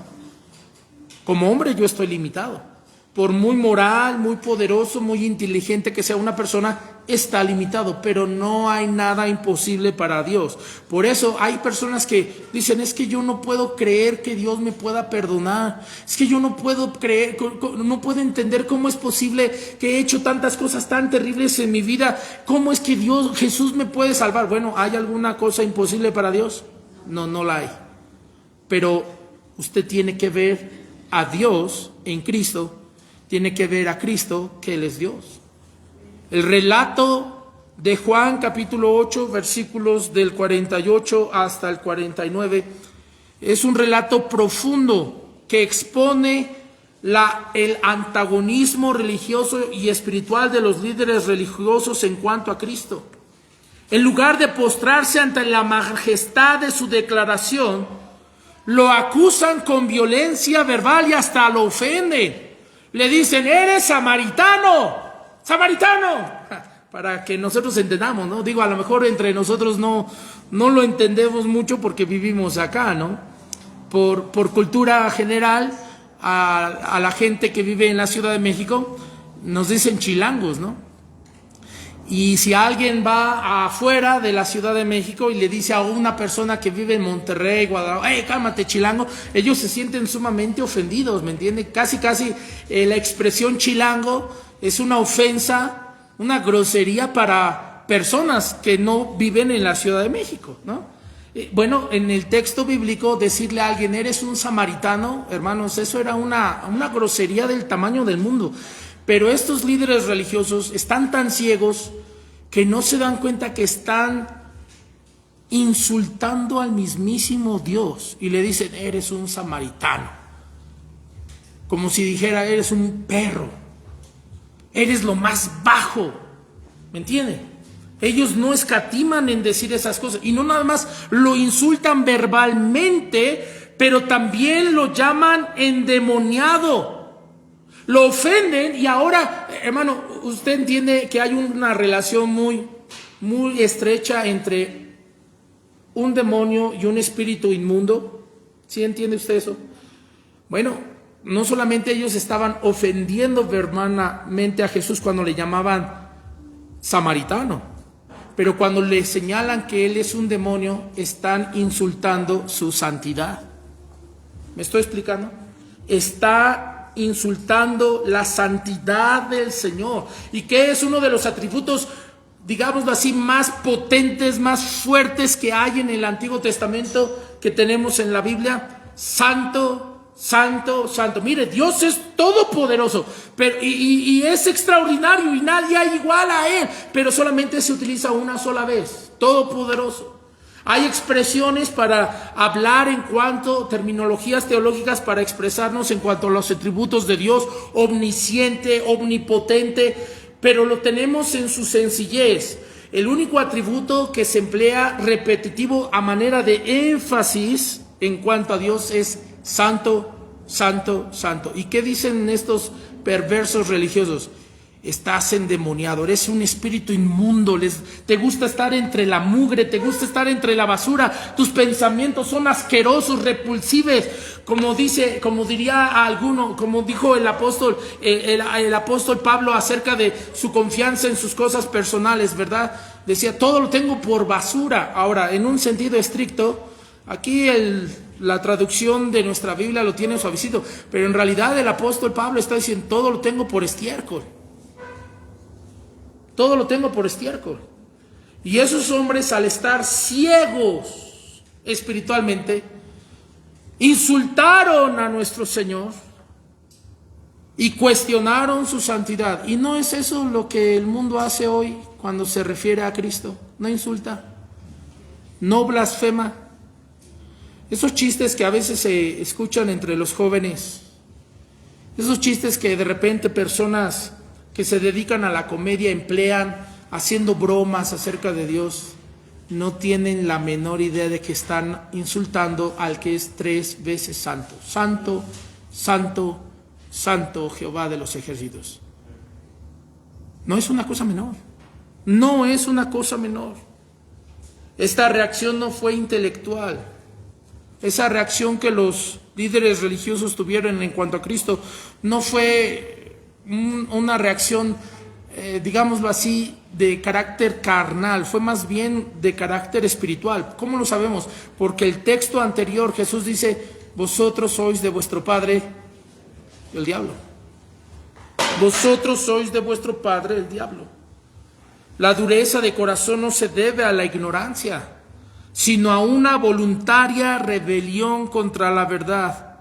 Como hombre yo estoy limitado. Por muy moral, muy poderoso, muy inteligente que sea una persona, está limitado. Pero no hay nada imposible para Dios. Por eso hay personas que dicen, es que yo no puedo creer que Dios me pueda perdonar. Es que yo no puedo creer, no puedo entender cómo es posible que he hecho tantas cosas tan terribles en mi vida. ¿Cómo es que Jesús me puede salvar? Bueno, ¿hay alguna cosa imposible para Dios? No la hay. Pero usted tiene que ver a Dios en Cristo. Tiene que ver a Cristo que Él es Dios. El relato de Juan capítulo 8 versículos del 48 hasta el 49 es un relato profundo que expone el antagonismo religioso y espiritual de los líderes religiosos en cuanto a Cristo. En lugar de postrarse ante la majestad de su declaración, lo acusan con violencia verbal y hasta lo ofenden. Le dicen, eres samaritano, samaritano, para que nosotros entendamos, ¿no? Digo, a lo mejor entre nosotros no lo entendemos mucho porque vivimos acá, ¿no? Por cultura general, a la gente que vive en la Ciudad de México nos dicen chilangos, ¿no? Y si alguien va afuera de la Ciudad de México y le dice a una persona que vive en Monterrey, Guadalajara, cálmate chilango, ellos se sienten sumamente ofendidos, ¿me entiende? Casi la expresión chilango es una ofensa, una grosería para personas que no viven en la Ciudad de México, ¿no? Bueno, en el texto bíblico decirle a alguien, eres un samaritano, hermanos, eso era una grosería del tamaño del mundo. Pero estos líderes religiosos están tan ciegos que no se dan cuenta que están insultando al mismísimo Dios y le dicen, eres un samaritano. Como si dijera, eres un perro, eres lo más bajo, ¿me entiende? Ellos no escatiman en decir esas cosas y no nada más lo insultan verbalmente, pero también lo llaman endemoniado. Lo ofenden y ahora, hermano, usted entiende que hay una relación muy estrecha entre un demonio y un espíritu inmundo. ¿Sí entiende usted eso? Bueno, no solamente ellos estaban ofendiendo verbalmente a Jesús cuando le llamaban samaritano, pero cuando le señalan que él es un demonio, están insultando su santidad. ¿Me estoy explicando? Está insultando la santidad del Señor. ¿Y qué es uno de los atributos, digámoslo así, más potentes, más fuertes que hay en el Antiguo Testamento que tenemos en la Biblia? Santo, santo, santo. Mire, Dios es todopoderoso, pero, y es extraordinario y nadie hay igual a Él, pero solamente se utiliza una sola vez. Todopoderoso. Hay expresiones para hablar en cuanto, terminologías teológicas para expresarnos en cuanto a los atributos de Dios, omnisciente, omnipotente, pero lo tenemos en su sencillez. El único atributo que se emplea repetitivo a manera de énfasis en cuanto a Dios es santo, santo, santo. ¿Y qué dicen estos perversos religiosos? Estás endemoniado, eres un espíritu inmundo, te gusta estar entre la mugre, te gusta estar entre la basura, tus pensamientos son asquerosos, repulsivos, como diría alguno, como dijo el apóstol Pablo acerca de su confianza en sus cosas personales, ¿verdad? Decía, todo lo tengo por basura. Ahora, en un sentido estricto, aquí la traducción de nuestra Biblia lo tiene suavecito, pero en realidad el apóstol Pablo está diciendo, todo lo tengo por estiércol. Todo lo tengo por estiércol. Y esos hombres, al estar ciegos espiritualmente, insultaron a nuestro Señor y cuestionaron su santidad. ¿Y no es eso lo que el mundo hace hoy cuando se refiere a Cristo? No insulta, no blasfema. Esos chistes que a veces se escuchan entre los jóvenes, esos chistes que de repente personas que se dedican a la comedia emplean haciendo bromas acerca de Dios, no tienen la menor idea de que están insultando al que es 3 veces santo. Santo, santo, santo Jehová de los ejércitos. No es una cosa menor. No es una cosa menor. Esta reacción no fue intelectual. Esa reacción que los líderes religiosos tuvieron en cuanto a Cristo no fue una reacción, digámoslo así, de carácter carnal, fue más bien de carácter espiritual. ¿Cómo lo sabemos? Porque el texto anterior, Jesús dice, vosotros sois de vuestro padre el diablo. Vosotros sois de vuestro padre el diablo. La dureza de corazón no se debe a la ignorancia, sino a una voluntaria rebelión contra la verdad.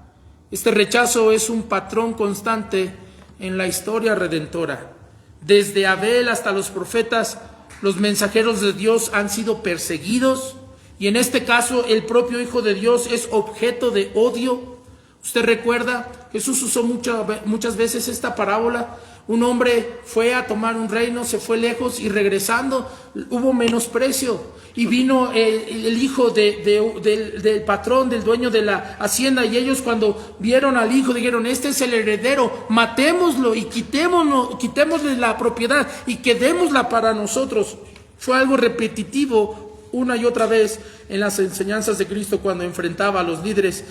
Este rechazo es un patrón constante en la historia redentora. Desde Abel hasta los profetas, los mensajeros de Dios han sido perseguidos, y en este caso el propio Hijo de Dios es objeto de odio. Usted recuerda, Jesús usó muchas veces esta parábola. Un hombre fue a tomar un reino, se fue lejos y regresando hubo menosprecio. Y vino el hijo del patrón, del dueño de la hacienda, y ellos cuando vieron al hijo dijeron: este es el heredero, matémoslo y quitémosle la propiedad y quedémosla para nosotros. Fue algo repetitivo una y otra vez en las enseñanzas de Cristo cuando enfrentaba a los líderes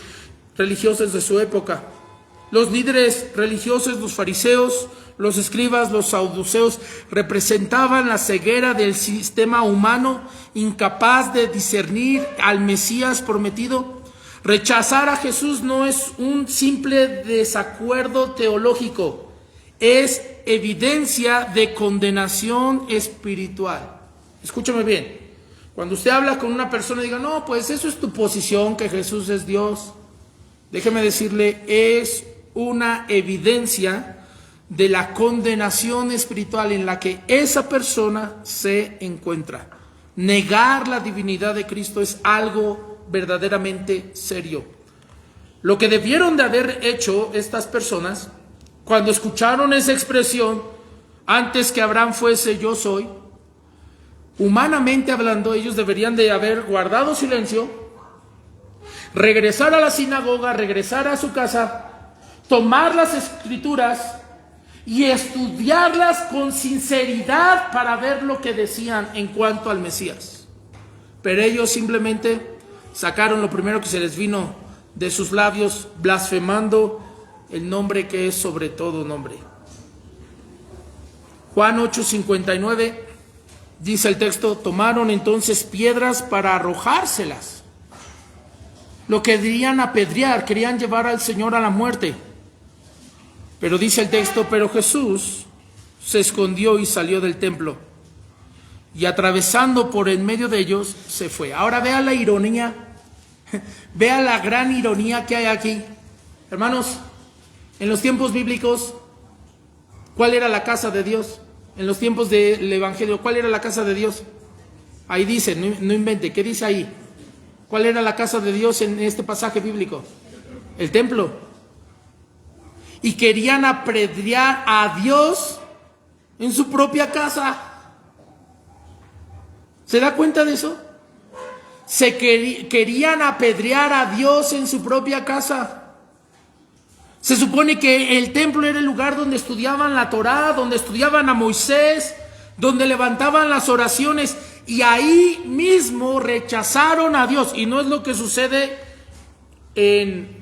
religiosos de su época. Los líderes religiosos, los fariseos, los escribas, los saduceos, representaban la ceguera del sistema humano, incapaz de discernir al Mesías prometido. Rechazar a Jesús no es un simple desacuerdo teológico, es evidencia de condenación espiritual. Escúchame bien, cuando usted habla con una persona y diga: no, pues eso es tu posición, que Jesús es Dios, déjeme decirle, es una evidencia de la condenación espiritual en la que esa persona se encuentra. Negar la divinidad de Cristo es algo verdaderamente serio. Lo que debieron de haber hecho estas personas cuando escucharon esa expresión: antes que Abraham fuese, yo soy, humanamente hablando, ellos deberían de haber guardado silencio, regresar a la sinagoga, regresar a su casa, tomar las escrituras y estudiarlas con sinceridad para ver lo que decían en cuanto al Mesías. Pero ellos simplemente sacaron lo primero que se les vino de sus labios, blasfemando el nombre que es sobre todo nombre. Juan 8:59 dice el texto: tomaron entonces piedras para arrojárselas. Lo querían apedrear, querían llevar al Señor a la muerte. Pero dice el texto: pero Jesús se escondió y salió del templo, y atravesando por en medio de ellos se fue. Ahora vea la ironía, vea la gran ironía que hay aquí. Hermanos, en los tiempos bíblicos, ¿cuál era la casa de Dios? En los tiempos del Evangelio, ¿cuál era la casa de Dios? Ahí dice, no invente, ¿qué dice ahí? ¿Cuál era la casa de Dios en este pasaje bíblico? El templo. Y querían apedrear a Dios en su propia casa. ¿Se da cuenta de eso? Querían apedrear a Dios en su propia casa. Se supone que el templo era el lugar donde estudiaban la Torá, donde estudiaban a Moisés, donde levantaban las oraciones, y ahí mismo rechazaron a Dios. Y no es lo que sucede en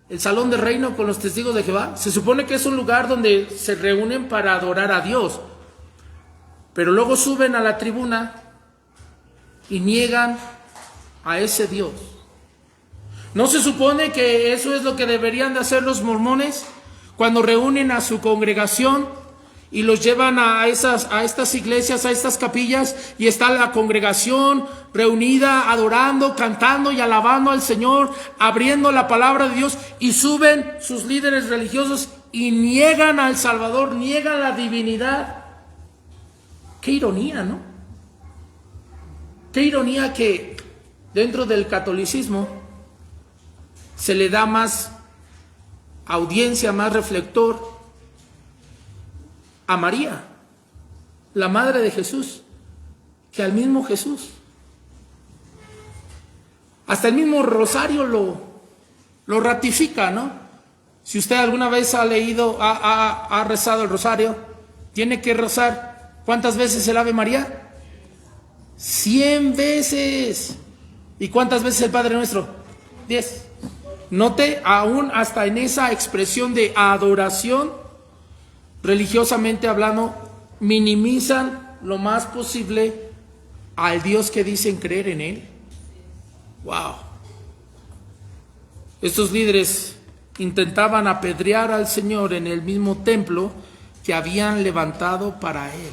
el salón del reino con los testigos de Jehová. Se supone que es un lugar donde se reúnen para adorar a Dios, pero luego suben a la tribuna y niegan a ese Dios. ¿No se supone que eso es lo que deberían de hacer los mormones cuando reúnen a su congregación y los llevan a estas iglesias, a estas capillas, y está la congregación reunida adorando, cantando y alabando al Señor, abriendo la palabra de Dios, y suben sus líderes religiosos y niegan al Salvador, niegan la divinidad? Qué ironía, ¿no? Qué ironía que dentro del catolicismo se le da más audiencia, más reflector a María, la madre de Jesús, que al mismo Jesús. Hasta el mismo rosario lo ratifica, ¿no? Si usted alguna vez ha leído, ha rezado el rosario, tiene que rezar, ¿cuántas veces el Ave María? 100 veces. ¿Y cuántas veces el Padre Nuestro? 10. Note, aún hasta en esa expresión de adoración, religiosamente hablando, minimizan lo más posible al Dios que dicen creer en Él. Wow. Estos líderes intentaban apedrear al Señor en el mismo templo que habían levantado para Él.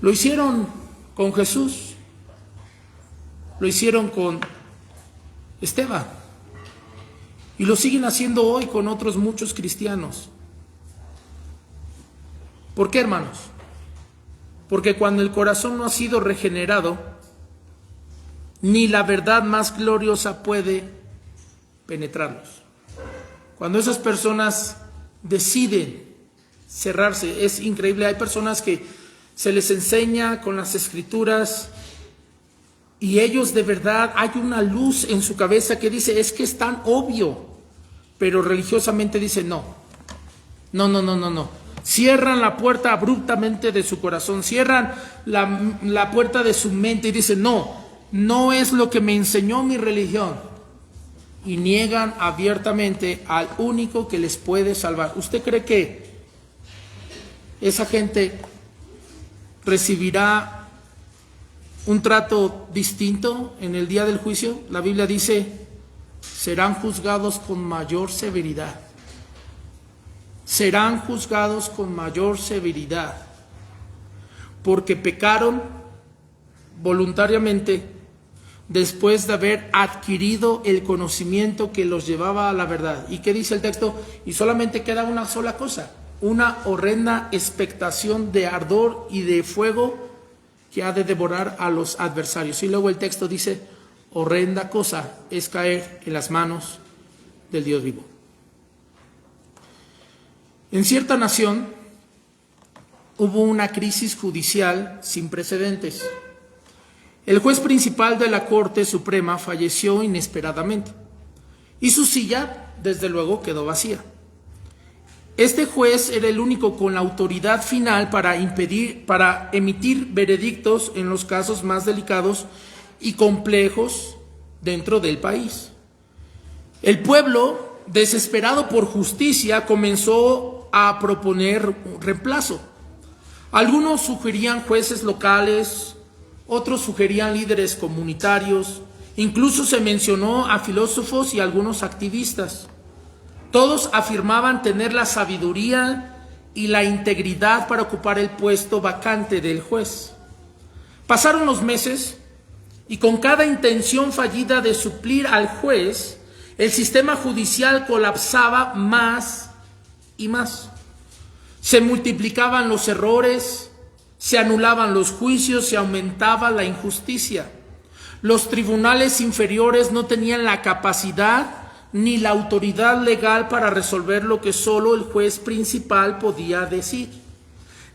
Lo hicieron con Jesús. Lo hicieron con Esteban. Y lo siguen haciendo hoy con otros muchos cristianos. ¿Por qué, hermanos? Porque cuando el corazón no ha sido regenerado, ni la verdad más gloriosa puede penetrarlos. Cuando esas personas deciden cerrarse, es increíble. Hay personas que se les enseña con las escrituras y ellos de verdad hay una luz en su cabeza que dice, es que es tan obvio, pero religiosamente dicen no. Cierran la puerta abruptamente de su corazón, cierran la puerta de su mente y dicen, no es lo que me enseñó mi religión. Y niegan abiertamente al único que les puede salvar. ¿Usted cree que esa gente recibirá un trato distinto en el día del juicio? La Biblia dice, serán juzgados con mayor severidad. Serán juzgados con mayor severidad, porque pecaron voluntariamente después de haber adquirido el conocimiento que los llevaba a la verdad. ¿Y qué dice el texto? Y solamente queda una sola cosa, una horrenda expectación de ardor y de fuego que ha de devorar a los adversarios. Y luego el texto dice, horrenda cosa es caer en las manos del Dios vivo. En cierta nación hubo una crisis judicial sin precedentes. El juez principal de la Corte Suprema falleció inesperadamente y su silla, desde luego, quedó vacía. Este juez era el único con la autoridad final para emitir veredictos en los casos más delicados y complejos dentro del país. El pueblo, desesperado por justicia, comenzó a proponer un reemplazo. Algunos sugerían jueces locales, otros sugerían líderes comunitarios, incluso se mencionó a filósofos y algunos activistas. Todos afirmaban tener la sabiduría y la integridad para ocupar el puesto vacante del juez. Pasaron los meses y con cada intención fallida de suplir al juez, el sistema judicial colapsaba más y más. Se multiplicaban los errores, se anulaban los juicios, se aumentaba la injusticia. Los tribunales inferiores no tenían la capacidad ni la autoridad legal para resolver lo que solo el juez principal podía decir.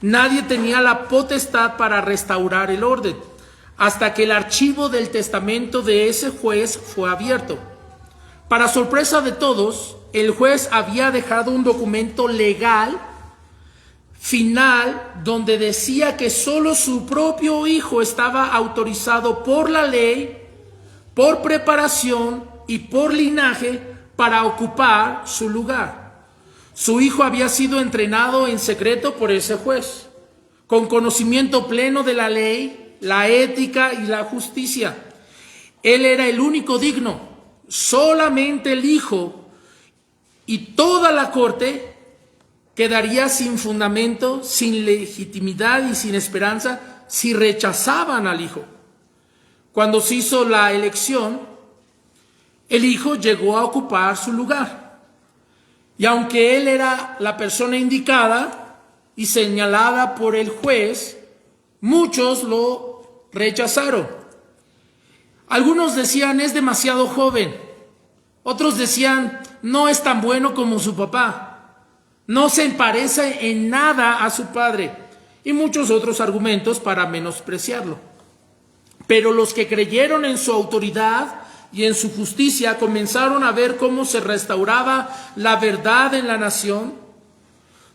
Nadie tenía la potestad para restaurar el orden, hasta que el archivo del testamento de ese juez fue abierto. Para sorpresa de todos, el juez había dejado un documento legal final donde decía que solo su propio hijo estaba autorizado por la ley, por preparación y por linaje para ocupar su lugar. Su hijo había sido entrenado en secreto por ese juez, con conocimiento pleno de la ley, la ética y la justicia. Él era el único digno. Solamente el hijo y toda la corte quedaría sin fundamento, sin legitimidad y sin esperanza si rechazaban al hijo. Cuando se hizo la elección, el hijo llegó a ocupar su lugar. Y aunque él era la persona indicada y señalada por el juez, muchos lo rechazaron. Algunos decían, es demasiado joven. Otros decían, no es tan bueno como su papá. No se parece en nada a su padre. Y muchos otros argumentos para menospreciarlo. Pero los que creyeron en su autoridad y en su justicia comenzaron a ver cómo se restauraba la verdad en la nación.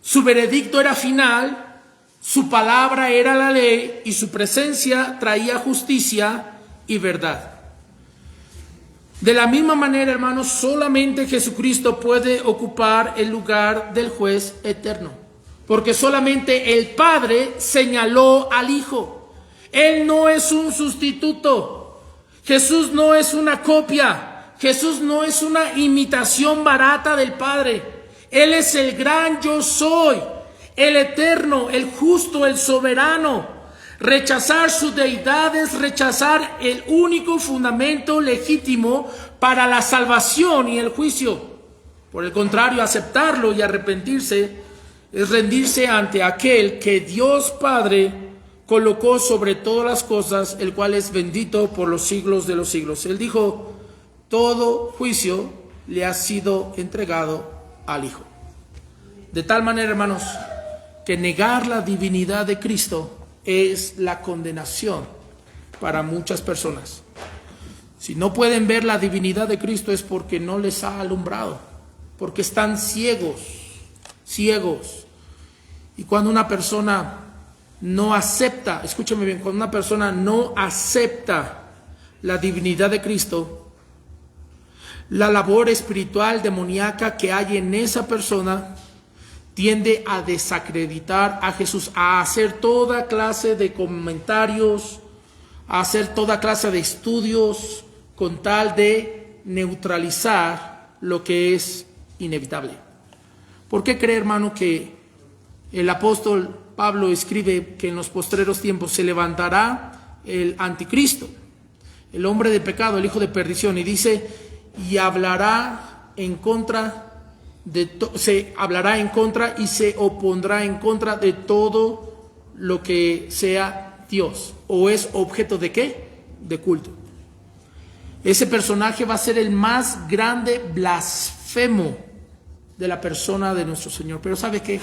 Su veredicto era final, su palabra era la ley y su presencia traía justicia y verdad. De la misma manera, hermanos, solamente Jesucristo puede ocupar el lugar del juez eterno, porque solamente el Padre señaló al Hijo. Él no es un sustituto. Jesús no es una copia. Jesús no es una imitación barata del Padre. Él es el gran yo soy, el eterno, el justo, el soberano. Rechazar su deidad es rechazar el único fundamento legítimo para la salvación y el juicio. Por el contrario, aceptarlo y arrepentirse es rendirse ante aquel que Dios Padre colocó sobre todas las cosas, el cual es bendito por los siglos de los siglos. Él dijo, todo juicio le ha sido entregado al Hijo. De tal manera, hermanos, que negar la divinidad de Cristo es la condenación para muchas personas. Si no pueden ver la divinidad de Cristo es porque no les ha alumbrado, porque están ciegos. Y cuando una persona no acepta, escúchame bien, cuando una persona no acepta la divinidad de Cristo, la labor espiritual demoníaca que hay en esa persona tiende a desacreditar a Jesús, a hacer toda clase de comentarios, a hacer toda clase de estudios con tal de neutralizar lo que es inevitable. ¿Por qué cree, hermano, que el apóstol Pablo escribe que en los postreros tiempos se levantará el anticristo, el hombre de pecado, el hijo de perdición, y dice, y hablará en contra se hablará en contra y se opondrá en contra de todo lo que sea Dios o es objeto de ¿qué? De culto. Ese personaje va a ser el más grande blasfemo de la persona de nuestro Señor. Pero ¿sabe qué?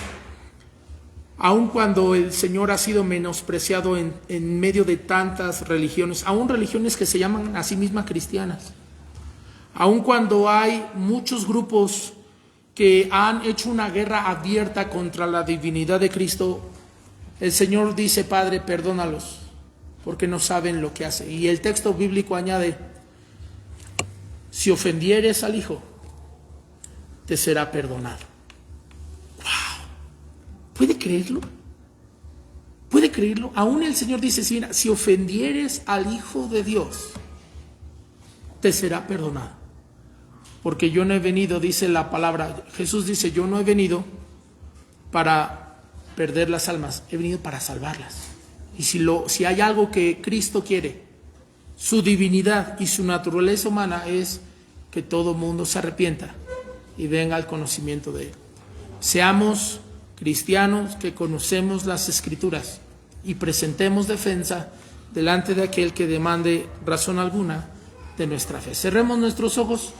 Aun cuando el Señor ha sido menospreciado en medio de tantas religiones, aun religiones que se llaman a sí mismas cristianas, aun cuando hay muchos grupos que han hecho una guerra abierta contra la divinidad de Cristo, el Señor dice, Padre, perdónalos, porque no saben lo que hacen. Y el texto bíblico añade, si ofendieres al Hijo, te será perdonado. ¡Wow! ¿Puede creerlo? ¿Puede creerlo? Aún el Señor dice, si ofendieres al Hijo de Dios, te será perdonado. Porque yo no he venido, dice la palabra, Jesús dice, yo no he venido para perder las almas, he venido para salvarlas. Y si hay algo que Cristo quiere, su divinidad y su naturaleza humana es que todo mundo se arrepienta y venga al conocimiento de Él. Seamos cristianos que conocemos las Escrituras y presentemos defensa delante de aquel que demande razón alguna de nuestra fe. Cerremos nuestros ojos.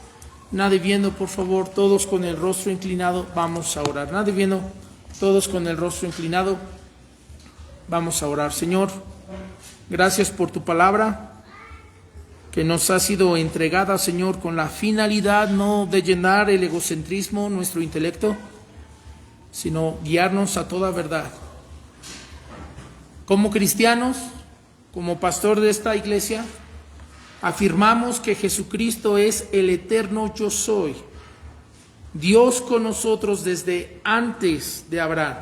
Nadie viendo, por favor, todos con el rostro inclinado, vamos a orar. Nadie viendo, todos con el rostro inclinado, vamos a orar. Señor, gracias por tu palabra que nos ha sido entregada, Señor, con la finalidad no de llenar el egocentrismo, nuestro intelecto, sino guiarnos a toda verdad. Como cristianos, como pastor de esta iglesia, afirmamos que Jesucristo es el eterno yo soy, Dios con nosotros desde antes de Abraham.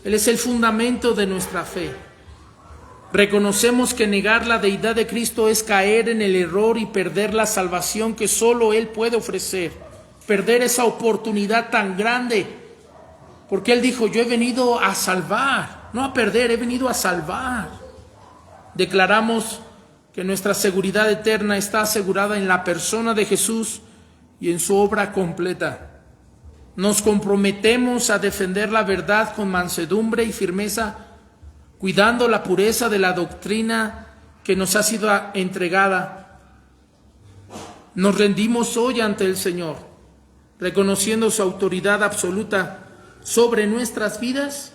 Él es el fundamento de nuestra fe. Reconocemos que negar la deidad de Cristo es caer en el error y perder la salvación que solo Él puede ofrecer, perder esa oportunidad tan grande, porque Él dijo, yo he venido a salvar, no a perder, he venido a salvar. Declaramos que nuestra seguridad eterna está asegurada en la persona de Jesús y en su obra completa. Nos comprometemos a defender la verdad con mansedumbre y firmeza, cuidando la pureza de la doctrina que nos ha sido entregada. Nos rendimos hoy ante el Señor, reconociendo su autoridad absoluta sobre nuestras vidas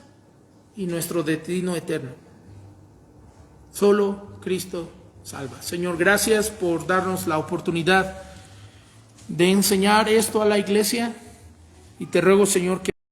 y nuestro destino eterno. Solo Cristo salva. Señor, gracias por darnos la oportunidad de enseñar esto a la iglesia y te ruego, Señor, que